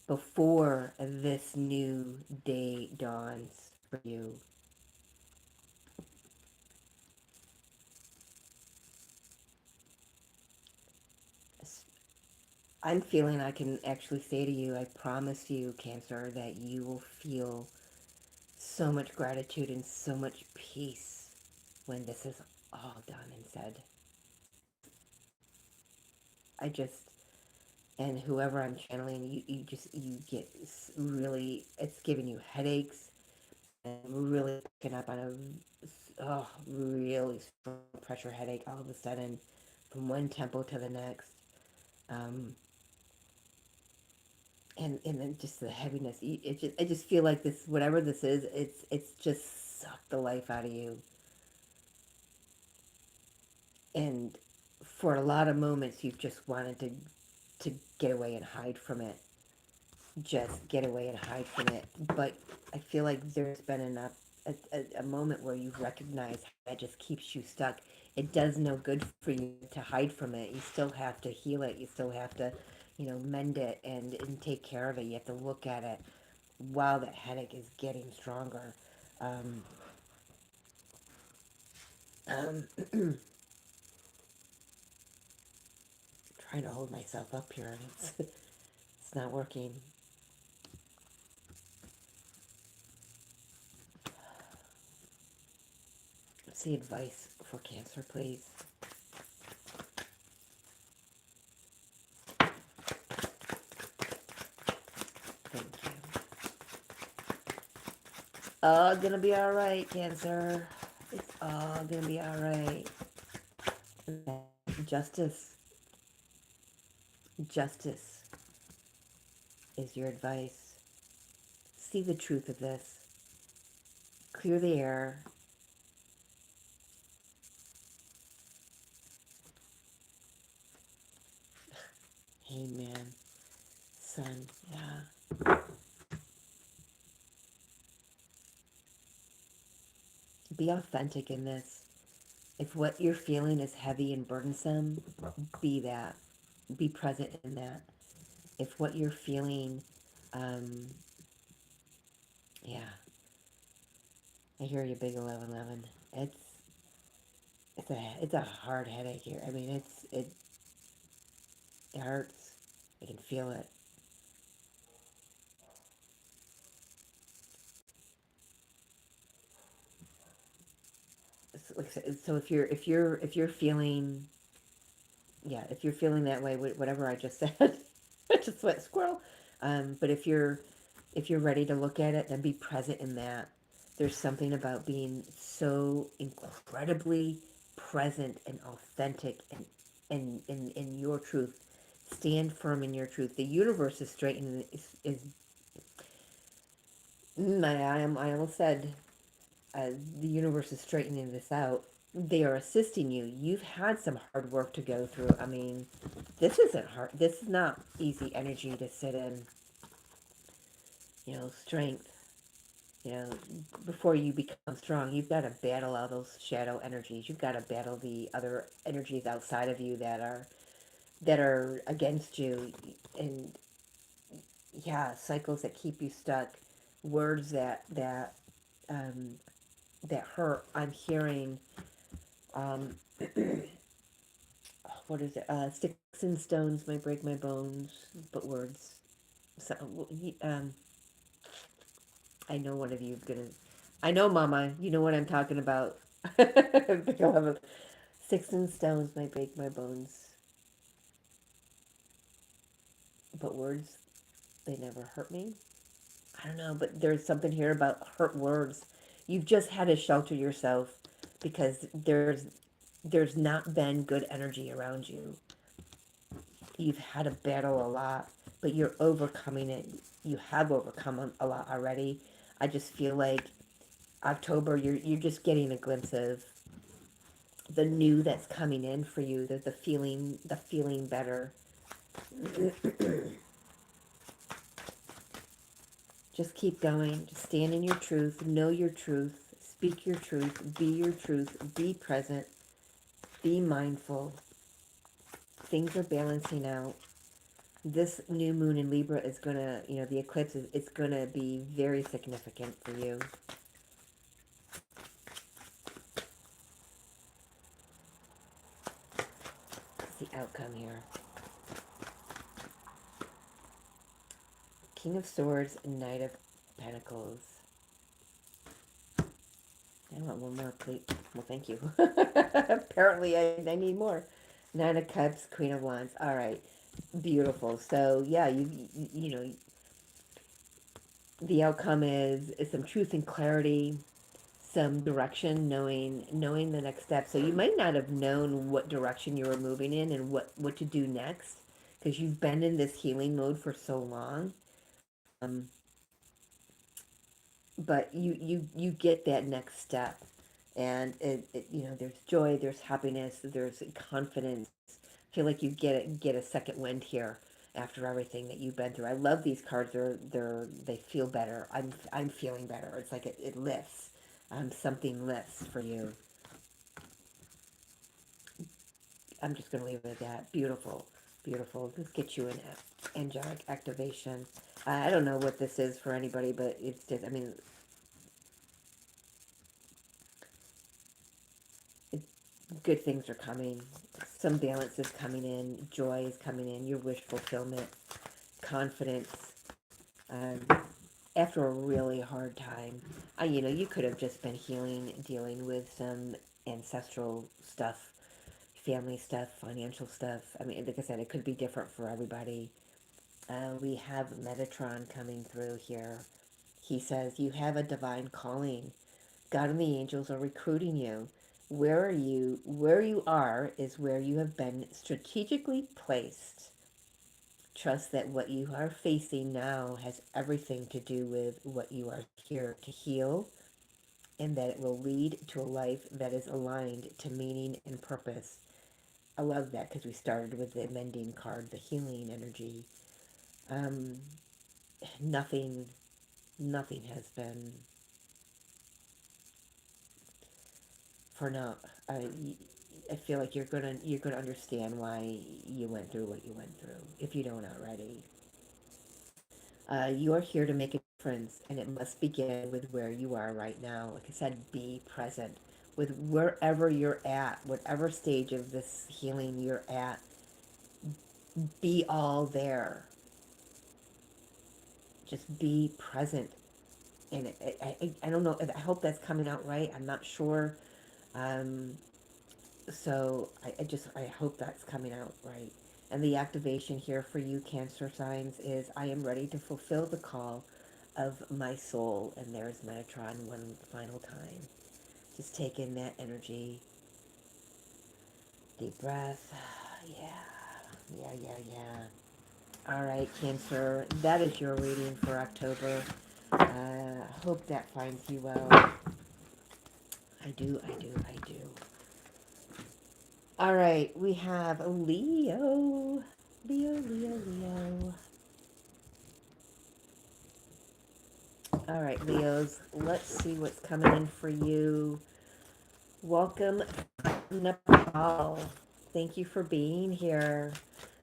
before this new day dawns for you. I'm feeling I can actually say to you, I promise you, Cancer, that you will feel so much gratitude and so much peace when this is all done and said. I just, and whoever I'm channeling, you get really, it's giving you headaches and really picking up on really strong pressure headache all of a sudden from one temple to the next. Um, and then just the heaviness. I just feel like this, whatever this is, it's just sucked the life out of you. And for a lot of moments, you've just wanted to get away and hide from it. Just get away and hide from it. But I feel like there's been enough a moment where you've recognized that just keeps you stuck. It does no good for you to hide from it. You still have to heal it. You still have to, mend it and take care of it. You have to look at it while that headache is getting stronger. Um, um, trying to hold myself up here, and it's not working. See advice for Cancer, please. Thank you. All gonna be all right, Cancer. It's all gonna be all right. Justice, justice is your advice. See the truth of this. Clear the air. Amen. Son, yeah. Be authentic in this. If what you're feeling is heavy and burdensome, be that. Be present in that. If what you're feeling, um, yeah, I hear you, big 1111. It's a hard headache here. I mean, it hurts. I can feel it. So if you're feeling, yeah, if you're feeling that way, whatever I just said, I just went squirrel. But if you're ready to look at it, then be present in that. There's something about being so incredibly present and authentic and in your truth. Stand firm in your truth. The universe is straightening I almost said the universe is straightening this out. They are assisting you. You've had some hard work to go through. I mean, this isn't hard. This is not easy energy to sit in. Strength. Before you become strong, you've got to battle all those shadow energies. You've got to battle the other energies outside of you that are against you, and yeah, cycles that keep you stuck, words um, that hurt. I'm hearing, um, what is it? Sticks and stones may break my bones, but words. So, I know one of you is gonna. I know, Mama. You know what I'm talking about. Sticks and stones may break my bones, but words, they never hurt me. I don't know, but there's something here about hurt words. You've just had to shelter yourself because there's not been good energy around you. You've had to battle a lot, but you're overcoming it. You have overcome a lot already. I just feel like October, you're just getting a glimpse of the new that's coming in for you. The feeling better. Just keep going. Just stand in your truth. Know your truth. Speak your truth. Be your truth. Be present. Be mindful. Things are balancing out. This new moon in Libra is gonna, the eclipse is it's gonna be very significant for you. It's the outcome here. King of Swords, Knight of Pentacles. I want one more, please. Well, thank you. Apparently, I need more. Nine of Cups, Queen of Wands. All right, beautiful. So yeah, you know, the outcome is some truth and clarity, some direction, knowing the next step. So you might not have known what direction you were moving in and what to do next, because you've been in this healing mode for so long. Um, but you get that next step, and there's joy, there's happiness, there's confidence. I feel like you get a second wind here after everything that you've been through. I love these cards. They feel better. I'm feeling better. It's like it lifts. Something lifts for you. I'm just going to leave it at that. Beautiful, beautiful. Let's get you an angelic activation. I don't know what this is for anybody, but it's just, I mean, it, good things are coming. Some balance is coming in. Joy is coming in. Your wish fulfillment, confidence. Um, After a really hard time, you could have just been healing, dealing with some ancestral stuff, family stuff, financial stuff. I mean, like I said, it could be different for everybody. We have Metatron coming through here. He says, you have a divine calling. God and the angels are recruiting you. Where are you? Where you are is where you have been strategically placed. Trust that what you are facing now has everything to do with what you are here to heal, and that it will lead to a life that is aligned to meaning and purpose. I love that because we started with the mending card, the healing energy. Um, nothing, nothing has been for now. I feel like you're gonna understand why you went through what you went through if you don't already. You are here to make a difference, and it must begin with where you are right now. Like I said, be present with wherever you're at, whatever stage of this healing you're at. Be all there. Just be present. And I don't know. I hope that's coming out right. I'm not sure. Um, so I hope that's coming out right. And the activation here for you Cancer signs is I am ready to fulfill the call of my soul. And there's Metatron one final time. Just take in that energy. Deep breath. Yeah. All right, Cancer. That is your reading for October. Hope that finds you well. I do. All right, we have Leo. Leo. All right, Leos, let's see what's coming in for you. Welcome from Nepal. Thank you for being here.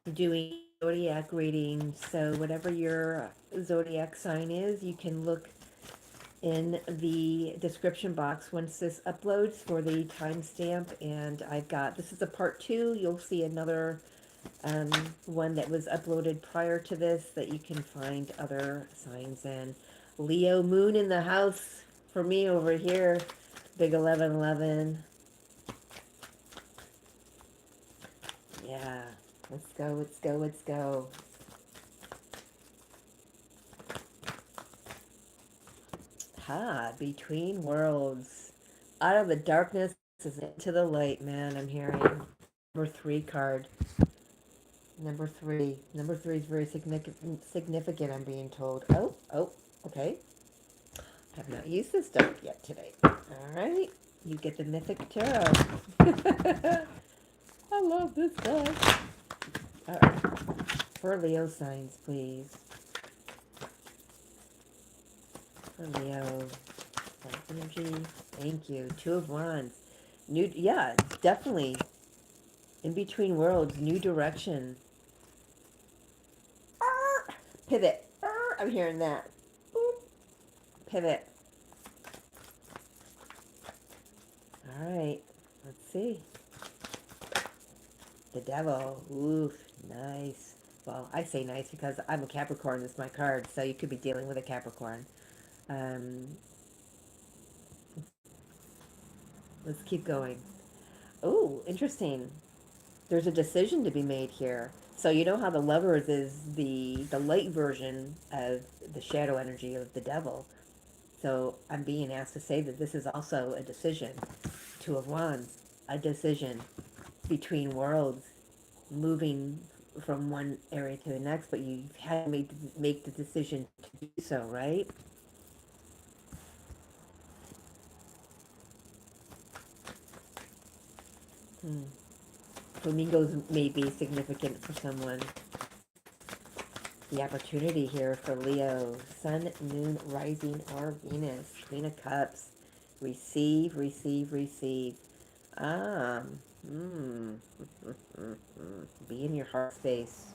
I'm doing zodiac readings, so whatever your zodiac sign is, you can look in the description box once this uploads for the timestamp. And this is a part 2. You'll see another one that was uploaded prior to this that you can find other signs in. Leo moon in the house for me over here. Big 1111. Yeah. Let's go. Between worlds. Out of the darkness is into the light, man. I'm hearing. Number 3 card. Number 3. Number 3 is very significant, I'm being told. Oh, okay. I have not used this deck yet today. Alright. You get the Mythic Tarot. I love this deck. Alright. For Leo signs, please. For Leo. Energy. Thank you. 2 of Wands. Yeah, definitely. In between worlds, new direction. Pivot. I'm hearing that. Boop. Pivot. Alright. Let's see. The Devil. Oof. Nice. well, I say nice because I'm a Capricorn, it's my card, so you could be dealing with a Capricorn. Um, let's keep going. Oh, interesting. There's a decision to be made here. So you know how the Lovers is the light version of the shadow energy of the devil. So I'm being asked to say that this is also a decision. Two of Wands, a decision between worlds, moving from one area to the next, but you've had to make the decision to do so, right? Hmm. Flamingos may be significant for someone. The opportunity here for Leo, Sun, Moon, Rising, or Venus, Queen of Cups. Receive, receive, receive. Um, mm, be in your heart space.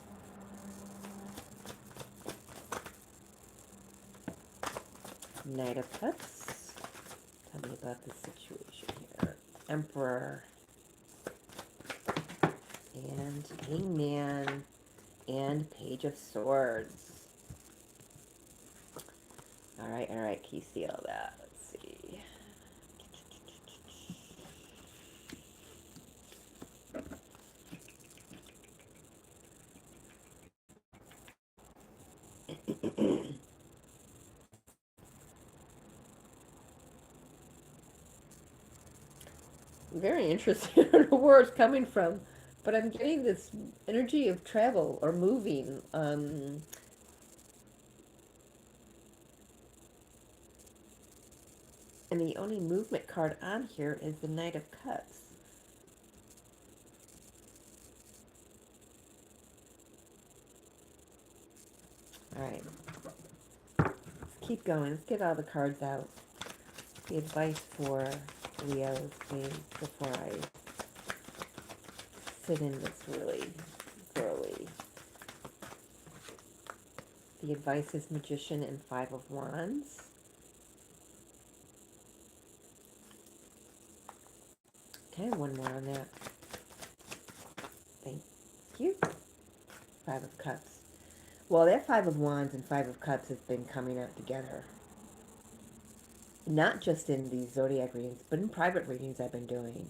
Knight of Cups. Tell me about the situation here. Emperor. And Hangman. And Page of Swords. All right. Can you see all that? Let's see. Very interesting. I don't know where it's coming from, but I'm getting this energy of travel or moving. And the only movement card on here is the Knight of Cups. All right, let's keep going. Let's get all the cards out. The advice for Leo, please, before I sit in this really thoroughly. The advice is Magician and Five of Wands. Okay, one more on that. Thank you. Five of Cups. Well, that Five of Wands and Five of Cups has been coming out together. Not just in these zodiac readings, but in private readings I've been doing.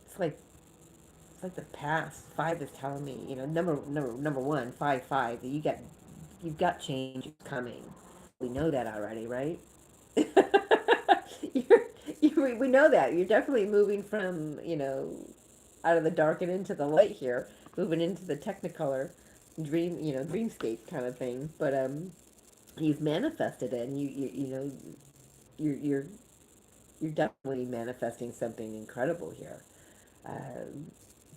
It's like the past. Five is telling me, number one, five. You've got change coming. We know that already, right? We know that you're definitely moving from out of the dark and into the light here, moving into the Technicolor dreamscape kind of thing. But you've manifested it, and you're you're you're definitely manifesting something incredible here. Um,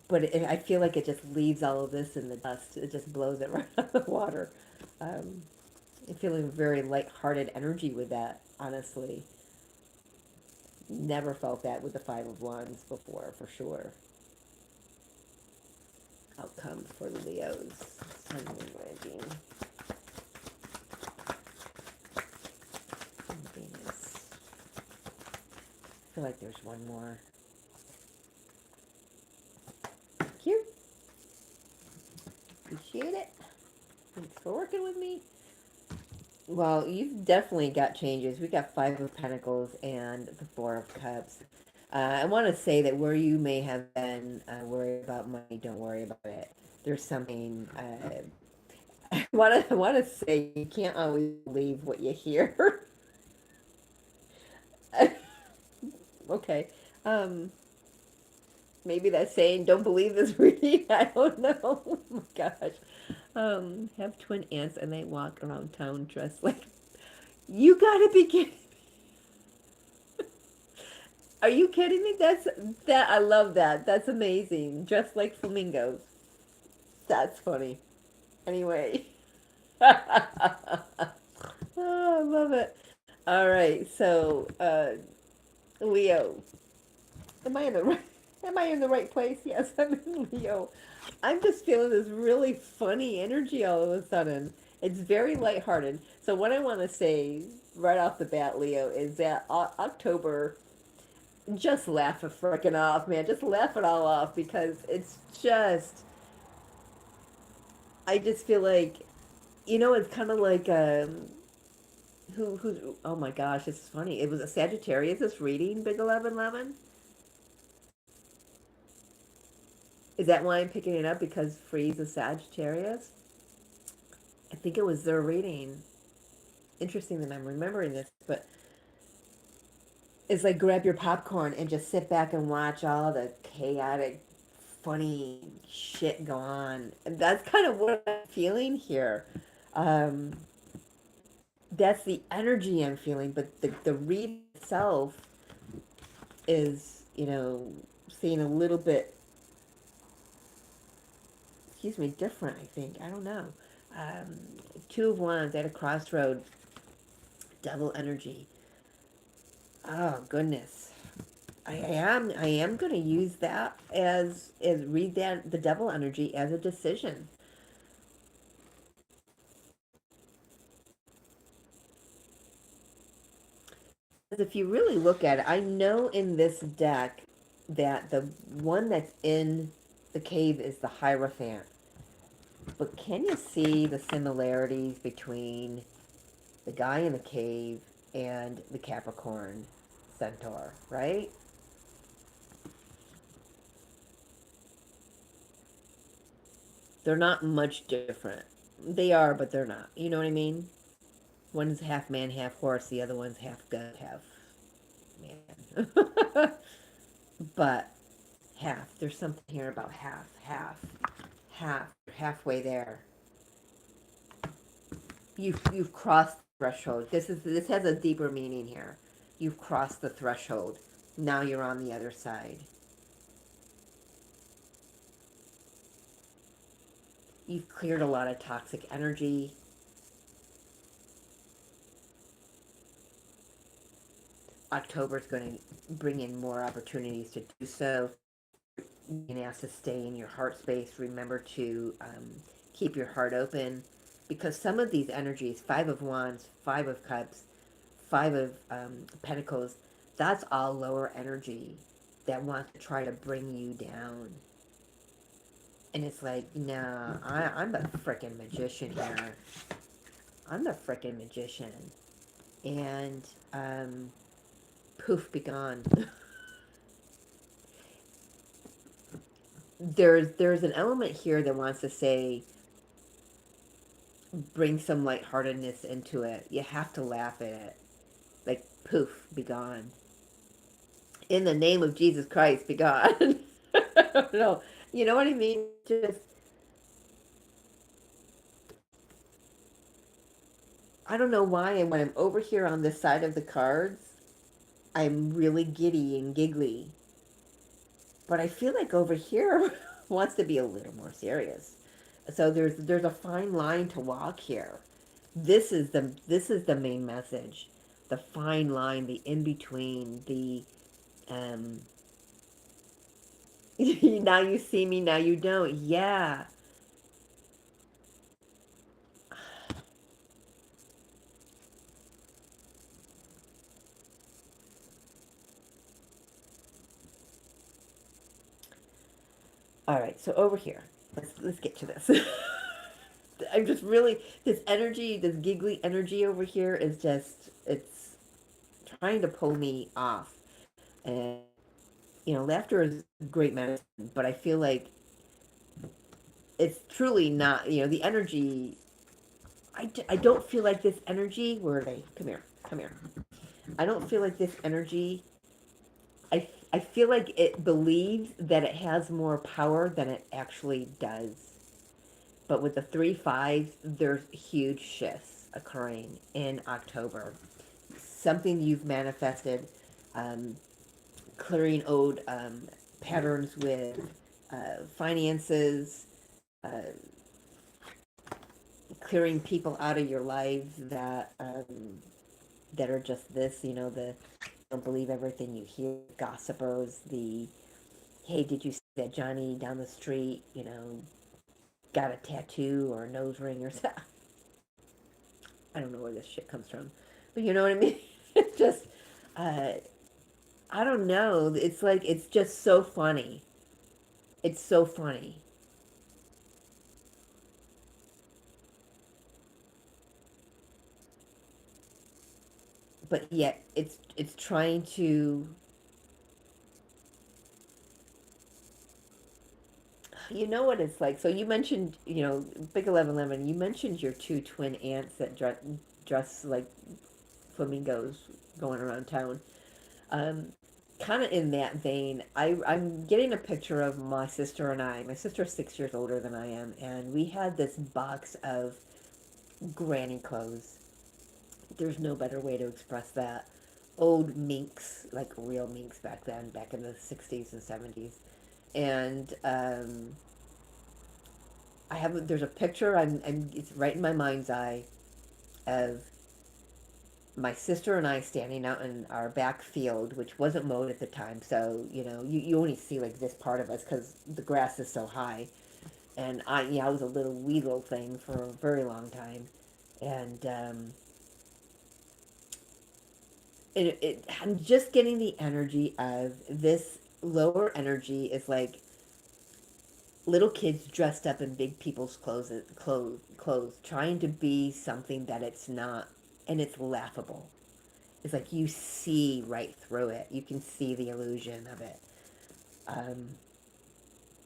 but I feel like it just leaves all of this in the dust. It just blows it right out of the water. Um, I'm feeling very light-hearted energy with that, honestly. Never felt that with the Five of Wands before, for sure. Outcome for Leo's Sun and Rising. And Venus. I feel like there's one more. Thank you. Appreciate it. Thanks for working with me. Well, you've definitely got changes. We got Five of Pentacles and the Four of Cups. I want to say that where you may have been worried about money, don't worry about it. There's something. I want to say you can't always believe what you hear. Okay. Um, maybe that's saying don't believe this reading. I don't know. Oh my gosh. Have twin aunts and they walk around town dressed like you gotta be kidding. Are you kidding me? I love that. That's amazing. Dressed like flamingos. That's funny. Anyway. Oh, I love it. All right. So, Leo. Am I in the right am I in the right place? Yes, I'm in Leo. I'm just feeling this really funny energy all of a sudden. It's very lighthearted. So what I want to say right off the bat, Leo, is that October just laugh it frickin' off, man. Just laugh it all off because it's just, I just feel like, it's kind of like, oh my gosh, it's funny. It was a Sagittarius this reading, Big 1111. Is that why I'm picking it up? Because Freeze is Sagittarius? I think it was their reading. Interesting that I'm remembering this, but it's like grab your popcorn and just sit back and watch all the chaotic, funny shit go on. And that's kind of what I'm feeling here. Um, that's the energy I'm feeling, but the read itself is, seeing a little bit, excuse me, different, I think. I don't know. Um, Two of Wands at a crossroad, double energy. Oh, goodness. I am going to use that as read that the devil energy as a decision. Because if you really look at it, I know in this deck that the one that's in the cave is the Hierophant. But can you see the similarities between the guy in the cave and the Capricorn centaur, right? They're not much different. They are, but they're not. You know what I mean? One's half man, half horse. The other one's half goat, half man. But half. There's something here about half, half, half. Halfway there. You've crossed the threshold. This has a deeper meaning here. You've crossed the threshold. Now you're on the other side. You've cleared a lot of toxic energy. October is going to bring in more opportunities to do so. You're going to have to stay in your heart space. Remember to keep your heart open because some of these energies, Five of Wands, Five of Cups, Five of Pentacles, that's all lower energy that wants to try to bring you down. And it's like, no, I'm the frickin' magician here. I'm the frickin' magician. And poof, be gone. there's an element here that wants to say bring some lightheartedness into it. You have to laugh at it. Like poof, be gone. In the name of Jesus Christ, be gone. No, you know what I mean? Just I don't know why, and when I'm over here on this side of the cards, I'm really giddy and giggly. But I feel like over here wants to be a little more serious. So there's a fine line to walk here. This is the main message. The fine line, the in between, the um now you see me, now you don't. Yeah. All right, so over here. Let's get to this. I'm just really this energy, this giggly energy over here is just it's trying to pull me off. And laughter is great medicine, but I feel like it's truly not, the energy. I don't feel like this energy. Where are they? Come here. Come here. I don't feel like this energy. I feel like it believes that it has more power than it actually does. But with the three fives, there's huge shifts occurring in October. Something you've manifested, um, clearing old patterns with finances, uh, clearing people out of your lives that are just this, the don't believe everything you hear, gossipers, the hey, did you see that Johnny down the street, got a tattoo or a nose ring or something? I don't know where this shit comes from, but you know what I mean. It's just, uh, I don't know. It's like, it's just so funny. It's so funny. But yet it's trying to, you know what it's like. So you mentioned, Big 1111, you mentioned your two twin aunts that dress like flamingos going around town. Um, kind of in that vein, I'm getting a picture of my sister and I. My sister is 6 years older than I am, and we had this box of granny clothes. There's no better way to express that. Old minks, like real minks back then, back in the 60s and 70s. And there's a picture, it's right in my mind's eye of my sister and I standing out in our back field, which wasn't mowed at the time. So, you only see like this part of us because the grass is so high. And I was a little wee little thing for a very long time. And I'm just getting the energy of this lower energy is like little kids dressed up in big people's clothes, trying to be something that it's not, and it's laughable. It's like you see right through it. You can see the illusion of it. Um,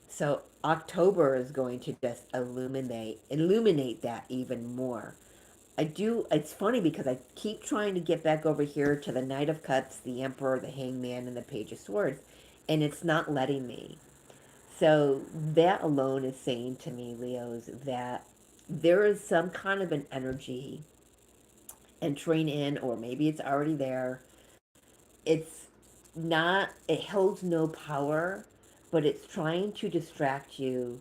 so October is going to just illuminate that even more. It's funny because I keep trying to get back over here to the Knight of Cups, the Emperor, the Hangman, and the Page of Swords, and it's not letting me. So that alone is saying to me, Leos, that there is some kind of an energy entering in, or maybe it's already there. It's not, it holds no power, but it's trying to distract you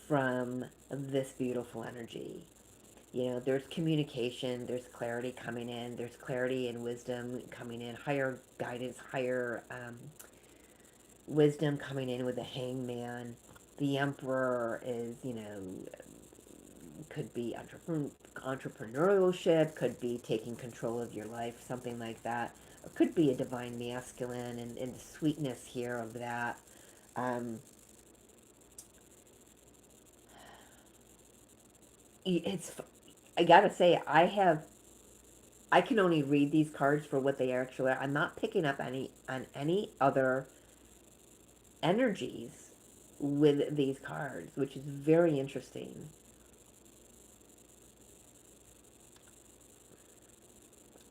from this beautiful energy. There's communication, there's clarity coming in, there's clarity and wisdom coming in, higher guidance, higher wisdom coming in with the hangman. The emperor is, could be entrepreneurship, could be taking control of your life, something like that. Or could be a divine masculine and the sweetness here of that. Um, it's, I gotta say, I can only read these cards for what they actually are. I'm not picking up any other energies with these cards, which is very interesting.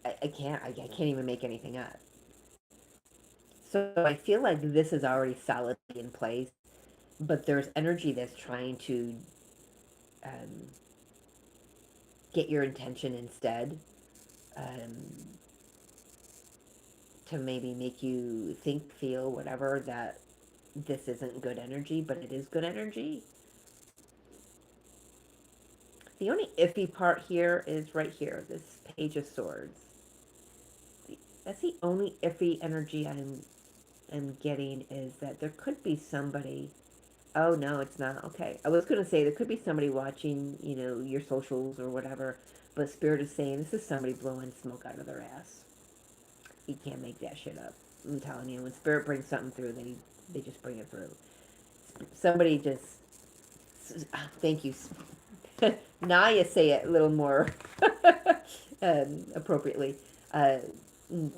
I can't even make anything up. So I feel like this is already solidly in place, but there's energy that's trying to um, get your intention instead, um, to maybe make you think, feel, whatever, that this isn't good energy, but it is good energy. The only iffy part here is right here, this Page of Swords. That's the only iffy energy I'm getting, is that there could be somebody. Oh no, it's not. Okay. I was gonna say there could be somebody watching, your socials or whatever, but Spirit is saying this is somebody blowing smoke out of their ass. You can't make that shit up. I'm telling you, when Spirit brings something through, they just bring it through. Somebody just, thank you. Now you say it a little more appropriately. Uh, you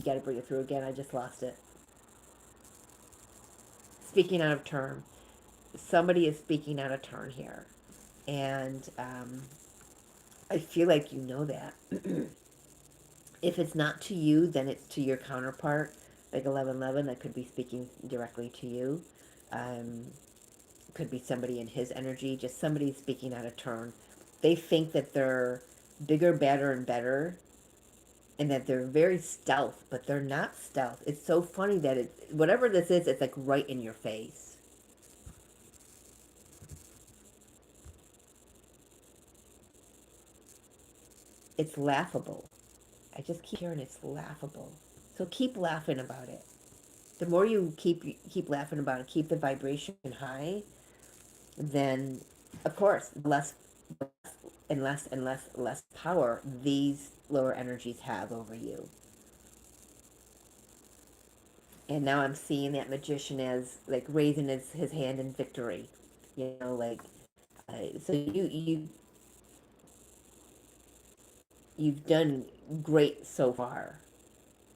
got to bring it through again. I just lost it. Speaking out of turn. Somebody is speaking out of turn here. And I feel like you know that. If it's not to you, then it's to your counterpart. Like 1111, that could be speaking directly to you. Um, could be somebody in his energy, just somebody speaking out of turn. They think that they're bigger, badder, and better, and that they're very stealth, but they're not stealth. It's so funny that whatever this is, it's like right in your face. It's laughable. I just keep hearing it's laughable. So keep laughing about it. The more you keep laughing about it, keep the vibration high, then of course less power these lower energies have over you. And now I'm seeing that magician as like raising his hand in victory. You know, like so you've done great so far.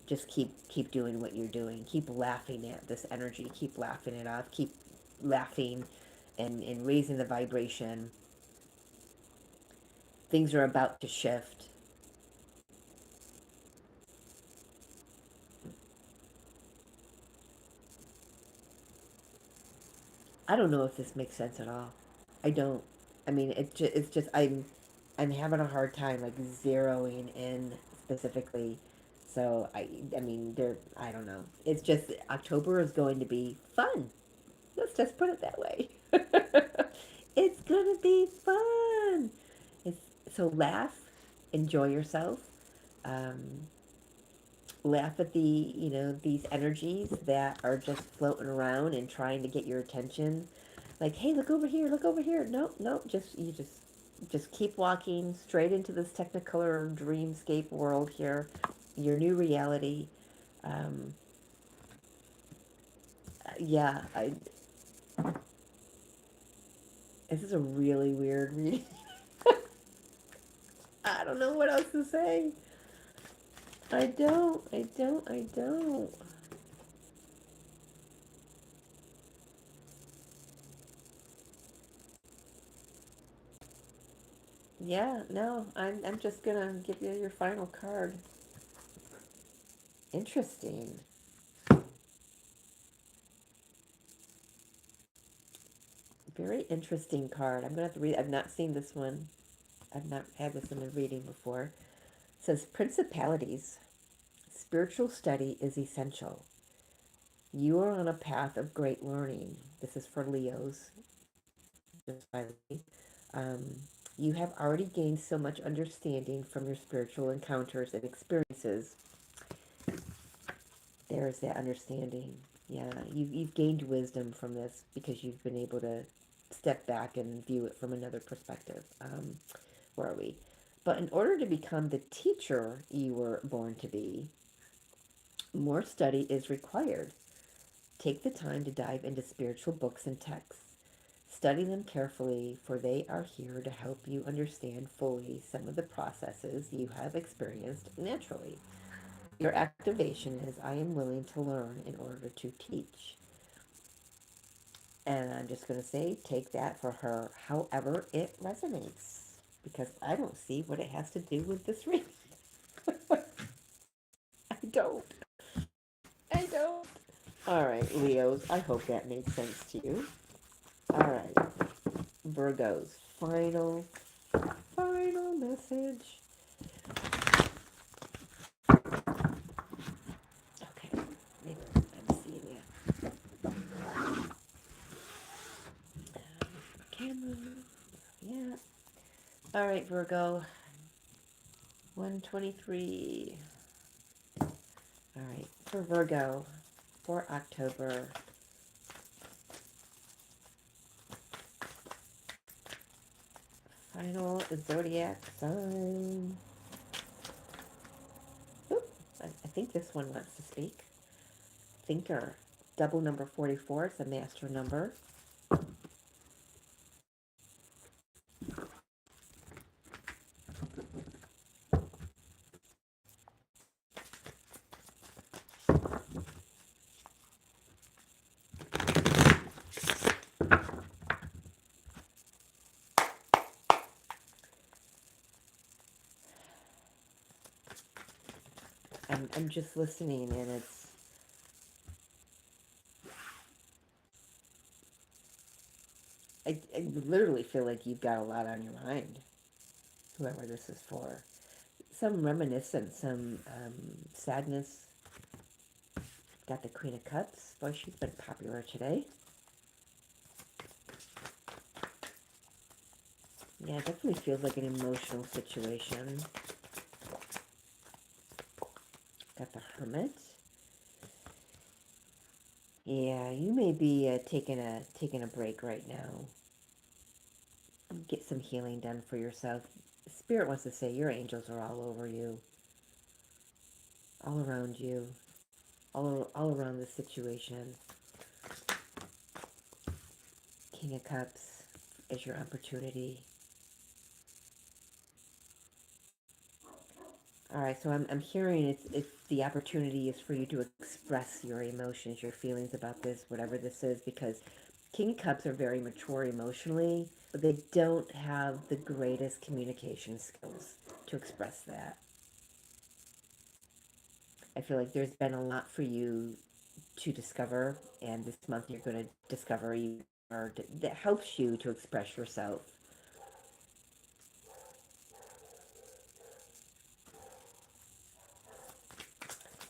Just keep doing what you're doing. Keep laughing at this energy. Keep laughing it off. Keep laughing and raising the vibration. Things are about to shift. I don't know if this makes sense at all. I don't. I mean, it's just I'm having a hard time like zeroing in specifically. So I mean there I don't know. It's just October is going to be fun. Let's just put it that way. It's gonna be fun. It's so laugh, enjoy yourself. Um, Laugh at these energies that are just floating around and trying to get your attention. Like, hey, look over here, look over here. No, no, just keep walking straight into this technicolor dreamscape world here, your new reality. Um, yeah, this is a really weird reading. I don't know what else to say. I don't. Yeah, no, I'm just gonna give you your final card. Interesting. Very interesting card. I'm gonna have to read. I've not seen this one. I've not had this in a reading before. It says principalities. Spiritual study is essential. You are on a path of great learning. This is for Leos. Just by the way. Um, you have already gained so much understanding from your spiritual encounters and experiences. There's that understanding. Yeah, you've gained wisdom from this because you've been able to step back and view it from another perspective. Where are we? But in order to become the teacher you were born to be, more study is required. Take the time to dive into spiritual books and texts. Study them carefully, for they are here to help you understand fully some of the processes you have experienced naturally. Your activation is I am willing to learn in order to teach. And I'm just going to say, take that for her however it resonates. Because I don't see what it has to do with this reading. I don't. I don't. All right, Leos, I hope that makes sense to you. All right, Virgos, final message. Okay, maybe I'm seeing that. Camera, yeah. All right, Virgo, 123. All right, for Virgo, for October, final zodiac sign. Oop, I think this one wants to speak. Thinker, double number 44. It's a master number. I'm just listening, and I literally feel like you've got a lot on your mind, whoever this is for. Some reminiscence, some sadness. Got the Queen of Cups. Boy, she's been popular today. Yeah, it definitely feels like an emotional situation. Got the Hermit. Yeah, you may be taking a break right now. Get some healing done for yourself. Spirit wants to say your angels are all over you, all around you, all around the situation. King of Cups is your opportunity. All right, so I'm hearing it's the opportunity is for you to express your emotions, your feelings about this, whatever this is, because King of Cups are very mature emotionally, but they don't have the greatest communication skills to express that. I feel like there's been a lot for you to discover, and this month you're going to discover even more that helps you to express yourself.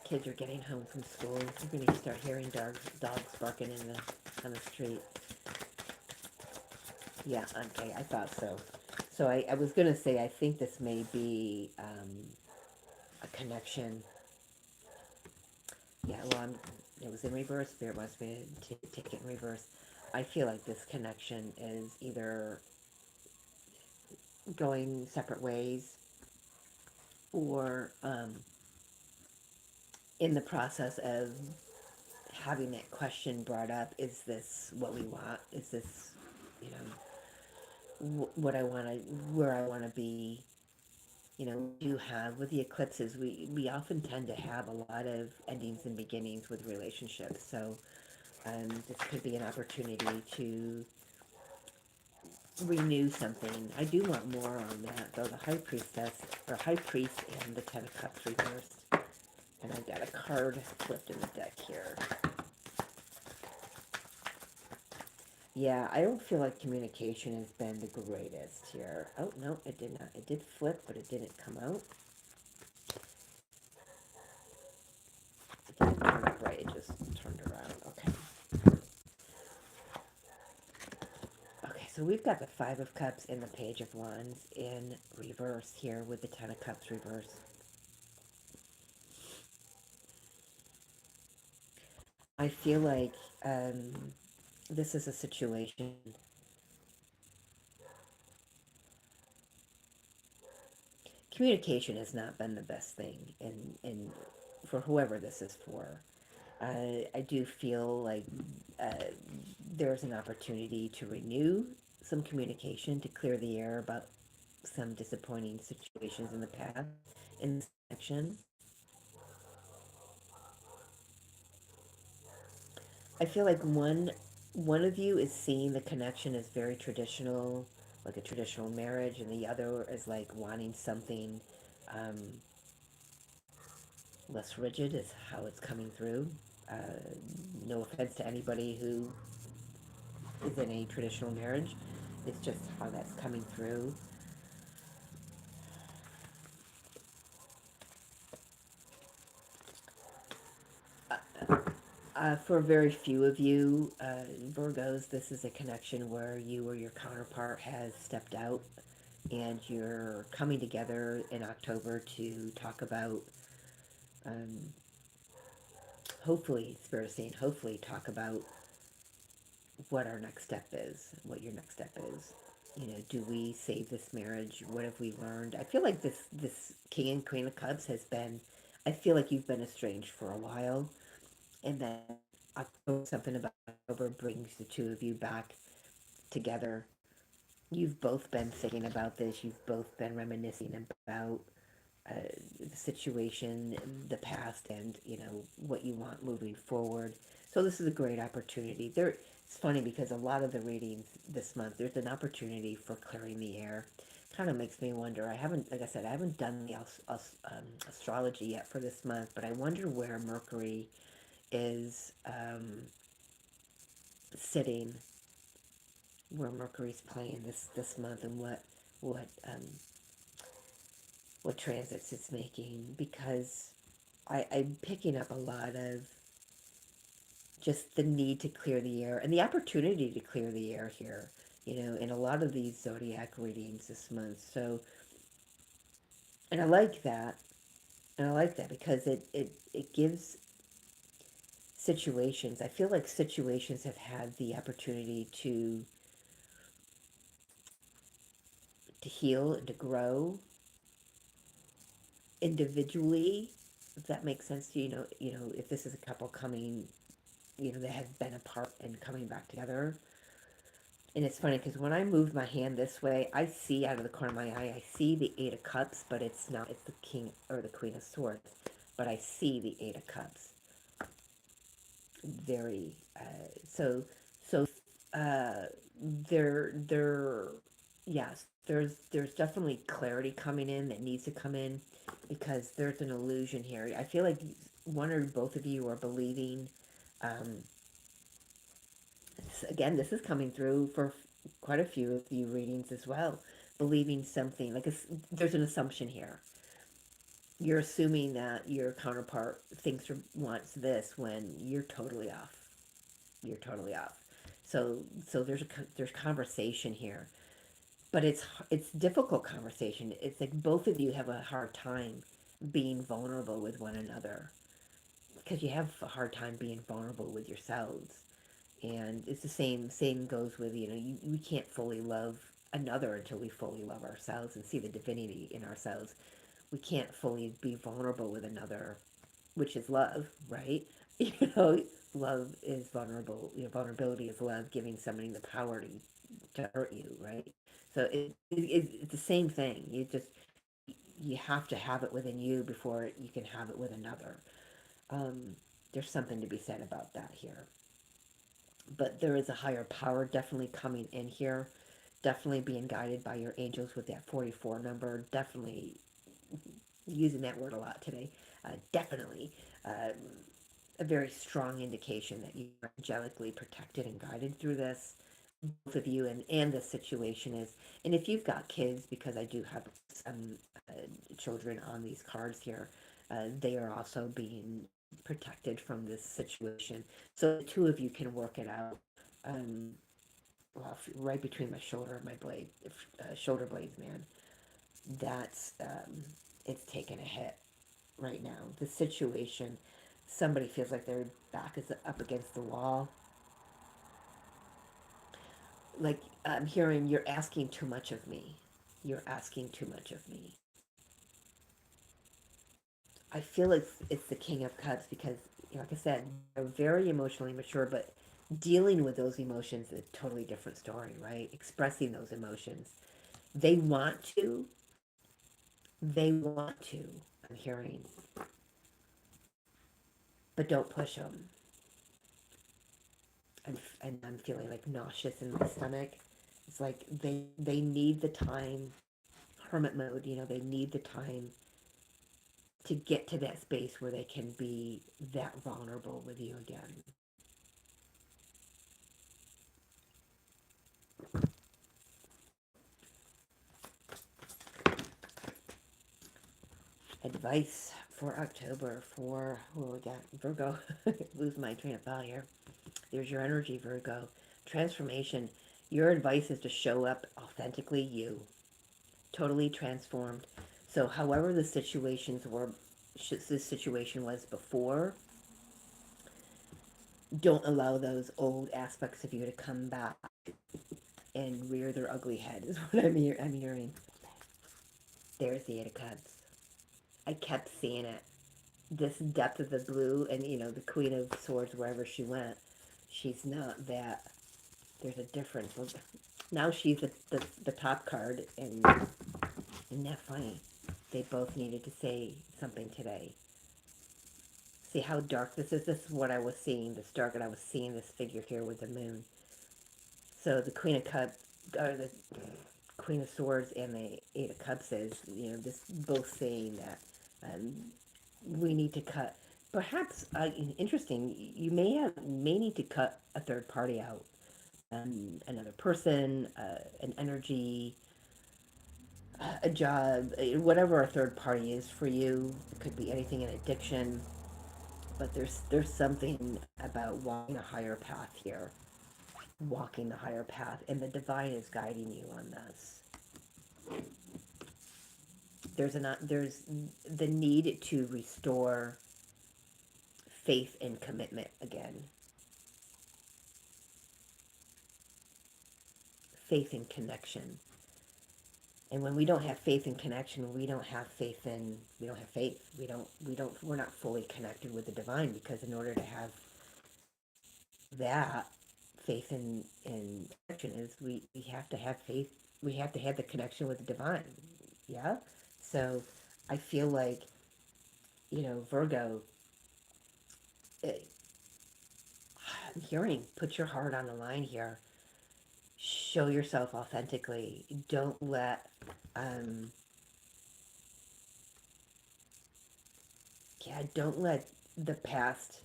Kids are getting home from school. You're going to start hearing dogs barking on the street. Yeah, okay, I thought so. So I was going to say, I think this may be a connection. Yeah, well, it was in reverse. Spirit wants me to take it in reverse. I feel like this connection is either going separate ways or in the process of having that question brought up, is this what we want? Is this, you know, what I want to, where I want to be? You know, we do have, with the eclipses, we often tend to have a lot of endings and beginnings with relationships. So this could be an opportunity to renew something. I do want more on that, though. The High Priestess, or High Priest, and the Ten of Cups reversed. And I've got a card flipped in the deck here. Yeah, I don't feel like communication has been the greatest here. Oh, no, it did not. It did flip, but it didn't come out. It didn't turn up right. It just turned around. Okay. Okay, so we've got the Five of Cups and the Page of Wands in reverse here with the Ten of Cups reverse. I feel like this is a situation. Communication has not been the best thing in for whoever this is for. I do feel like uh, there's an opportunity to renew some communication, to clear the air about some disappointing situations in the past in this connection. I feel like one of you is seeing the connection as very traditional, like a traditional marriage, and the other is like wanting something um, less rigid. Is how it's coming through. No offense to anybody who is in a traditional marriage. It's just how that's coming through. For very few of you, Virgos, this is a connection where you or your counterpart has stepped out and you're coming together in October to talk about, um, hopefully, Spirit is saying, hopefully, talk about what our next step is, what your next step is. You know, do we save this marriage? What have we learned? I feel like this King and Queen of Cups has been, I feel like you've been estranged for a while, and then October, something about October brings the two of you back together. You've both been thinking about this. You've both been reminiscing about uh, the situation, the past, and you know what you want moving forward. So this is a great opportunity. There, it's funny because a lot of the readings this month, there's an opportunity for clearing the air. Kind of makes me wonder. I haven't, like I said, I haven't done the astrology yet for this month, but I wonder where Mercury is sitting, where Mercury's playing this month, and what what transits it's making, because I'm picking up a lot of just the need to clear the air and the opportunity to clear the air here, you know, in a lot of these zodiac readings this month. So, and I like that. And I like that because it gives situations, I feel like situations have had the opportunity to heal and to grow individually If that makes sense to you, if this is a couple coming, that have been apart and coming back together. And it's funny because when I move my hand this way, I see out of the corner of my eye, I see the Eight of Cups, but it's not, it's the King or the Queen of Swords. But I see the Eight of Cups. Very, so, uh, there, yes, there's definitely clarity coming in that needs to come in because there's an illusion here. I feel like one or both of you are believing, um, again, this is coming through for quite a few of you readings as well. Believing something like there's an assumption here. You're assuming that your counterpart thinks or wants this when you're totally off. You're totally off. So there's conversation here, but it's difficult conversation. It's like both of you have a hard time being vulnerable with one another because you have a hard time being vulnerable with yourselves. And it's the same goes with, we can't fully love another until we fully love ourselves and see the divinity in ourselves. We can't fully be vulnerable with another, which is love, right? you know Love is vulnerable. Vulnerability is love, giving somebody the power to hurt you, right? So it's the same thing. You have to have it within you before you can have it with another. um, there's something to be said about that here, but there is a higher power definitely coming in here, definitely being guided by your angels with that 44 number, definitely using that word a lot today. Definitely uh, a very strong indication that you are angelically protected and guided through this, both of you, and this situation is. And if you've got kids, because I do have some children on these cards here, they are also being protected from this situation, so the two of you can work it out. um, well, right between my shoulder and my blade, shoulder blades, man. That's it's taken a hit right now. The situation, somebody feels like their back is up against the wall. Like I'm hearing, you're asking too much of me. You're asking too much of me. I feel it's the King of Cups because, like I said, they're very emotionally mature, but dealing with those emotions is a totally different story, right? Expressing those emotions. They want to. They want to. I'm hearing, but don't push them. And I'm feeling like nauseous in my stomach. It's like they need the time, hermit mode. They need the time to get to that space where they can be that vulnerable with you again. Advice for October for who we got? Virgo. Lose my train of thought here. There's your energy, Virgo. Transformation. Your advice is to show up authentically you, totally transformed. So, however the situations were, this situation was before, don't allow those old aspects of you to come back and rear their ugly head. Is what I'm hearing. There's the Eight of Cups. I kept seeing it. This depth of the blue, and the Queen of Swords, wherever she went, she's not that. There's a difference. Well, now she's the top card, and isn't that funny? They both needed to say something today. See how dark this is? This is what I was seeing, this dark, and I was seeing this figure here with the moon. So the Queen of Cups, or the Queen of Swords and the Eight of Cups is, this both saying that um, we need to cut. Perhaps interesting. You may need to cut a third party out, another person, an energy, a job, whatever a third party is for you. It could be anything, in addiction, but there's something about walking a higher path here, walking the higher path, and the divine is guiding you on this. There's the need to restore faith and commitment again. Faith and connection. And when we don't have faith in connection, we don't have faith. We're not fully connected with the divine, because in order to have that faith in connection is we have to have faith. We have to have the connection with the divine. Yeah. So I feel like, Virgo, eh, I'm hearing, put your heart on the line here. Show yourself authentically. Um, don't let the past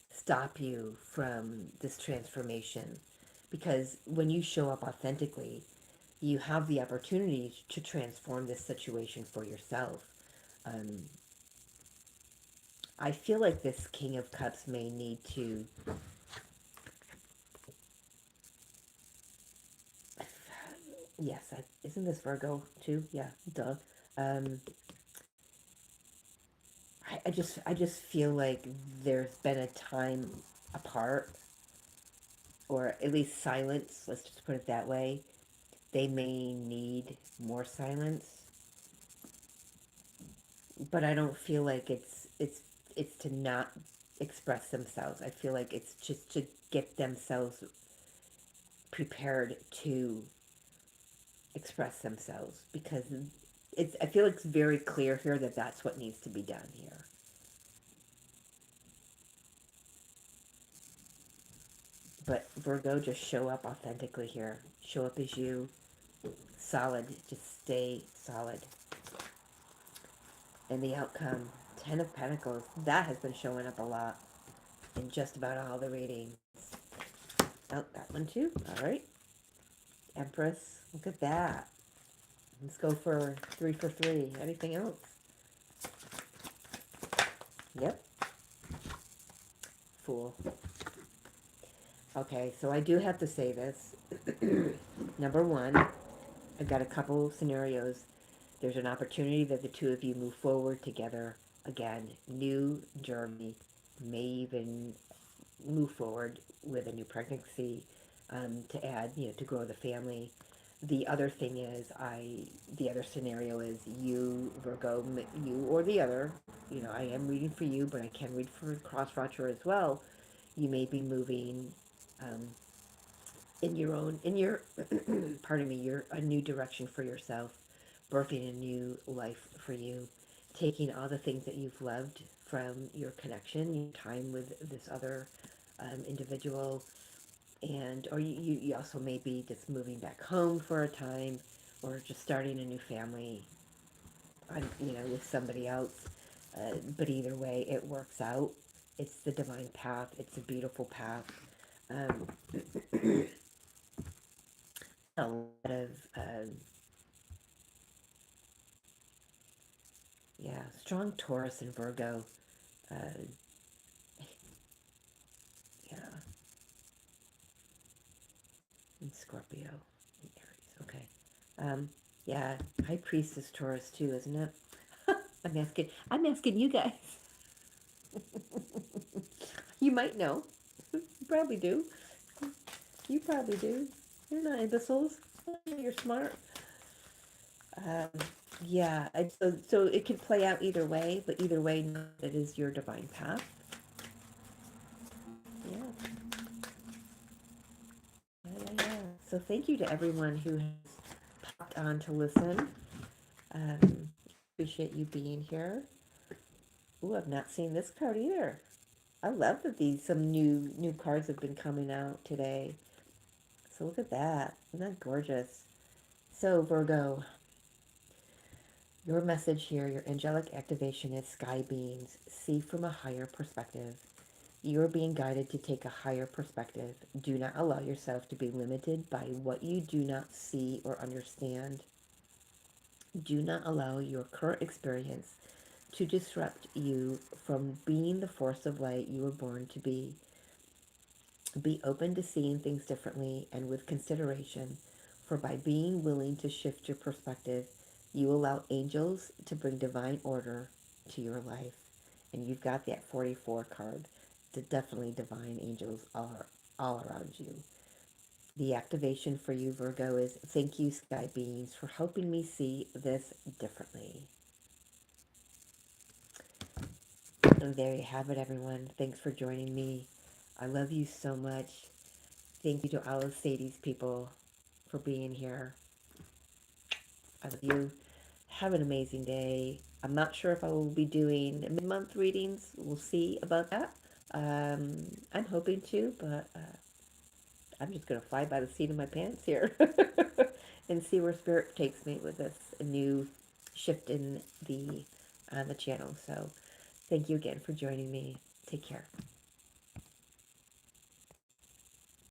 stop you from this transformation. Because when you show up authentically, you have the opportunity to transform this situation for yourself. Um, I feel like this King of Cups may need to, yes, isn't this Virgo too? Yeah, duh. Um, I just feel like there's been a time apart, or at least silence. Let's just put it that way. They may need more silence, but I don't feel like it's to not express themselves. I feel like it's just to get themselves prepared to express themselves, because I feel like it's very clear here that that's what needs to be done here. But Virgo, just show up authentically here. Show up as you, solid. Just stay solid. And the outcome, Ten of Pentacles, that has been showing up a lot in just about all the readings. Oh, that one too. All right. Empress, look at that. Let's go for 3 for 3. Anything else? Yep. Fool. Okay, so I do have to say this. Number one, I've got a couple scenarios. There's an opportunity that the two of you move forward together. Again, new journey, may even move forward with a new pregnancy, to add, to grow the family. The other thing is, the other scenario is you, Virgo, you or the other, I am reading for you, but I can read for cross watcher as well. You may be moving, um, in your, pardon me, a new direction for yourself, birthing a new life for you, taking all the things that you've loved from your connection, your time with this other, individual, and or you also may be just moving back home for a time, or just starting a new family on, with somebody else. But either way, it works out. It's the divine path. It's a beautiful path. Um, a lot of yeah, strong Taurus and Virgo. Uh, yeah, and Scorpio and Aries. Okay. Yeah, High Priestess Taurus too, isn't it? I'm asking you guys. You might know. You probably do. You probably do. You're not imbeciles. You're smart. Um, yeah, so it could play out either way, but either way, know that it is your divine path. Yeah, yeah. So thank you to everyone who has popped on to listen. Um, appreciate you being here. Ooh, I've not seen this card either. I love that some new cards have been coming out today. So look at that. Isn't that gorgeous? So Virgo, your message here, your angelic activation is sky beings. See from a higher perspective. You are being guided to take a higher perspective. Do not allow yourself to be limited by what you do not see or understand. Do not allow your current experience to disrupt you from being the force of light you were born to be. Be open to seeing things differently and with consideration, for by being willing to shift your perspective, you allow angels to bring divine order to your life. And you've got that 44 card. Definitely divine angels are all around you. The activation for you, Virgo, is thank you, sky beings, for helping me see this differently. And there you have it, everyone. Thanks for joining me. I love you so much. Thank you to all of Sadie's people for being here. I love you. Have an amazing day. I'm not sure if I will be doing mid-month readings. We'll see about that. I'm hoping to, but I'm just going to fly by the seat of my pants here and see where Spirit takes me with this new shift in the on the channel. So thank you again for joining me. Take care.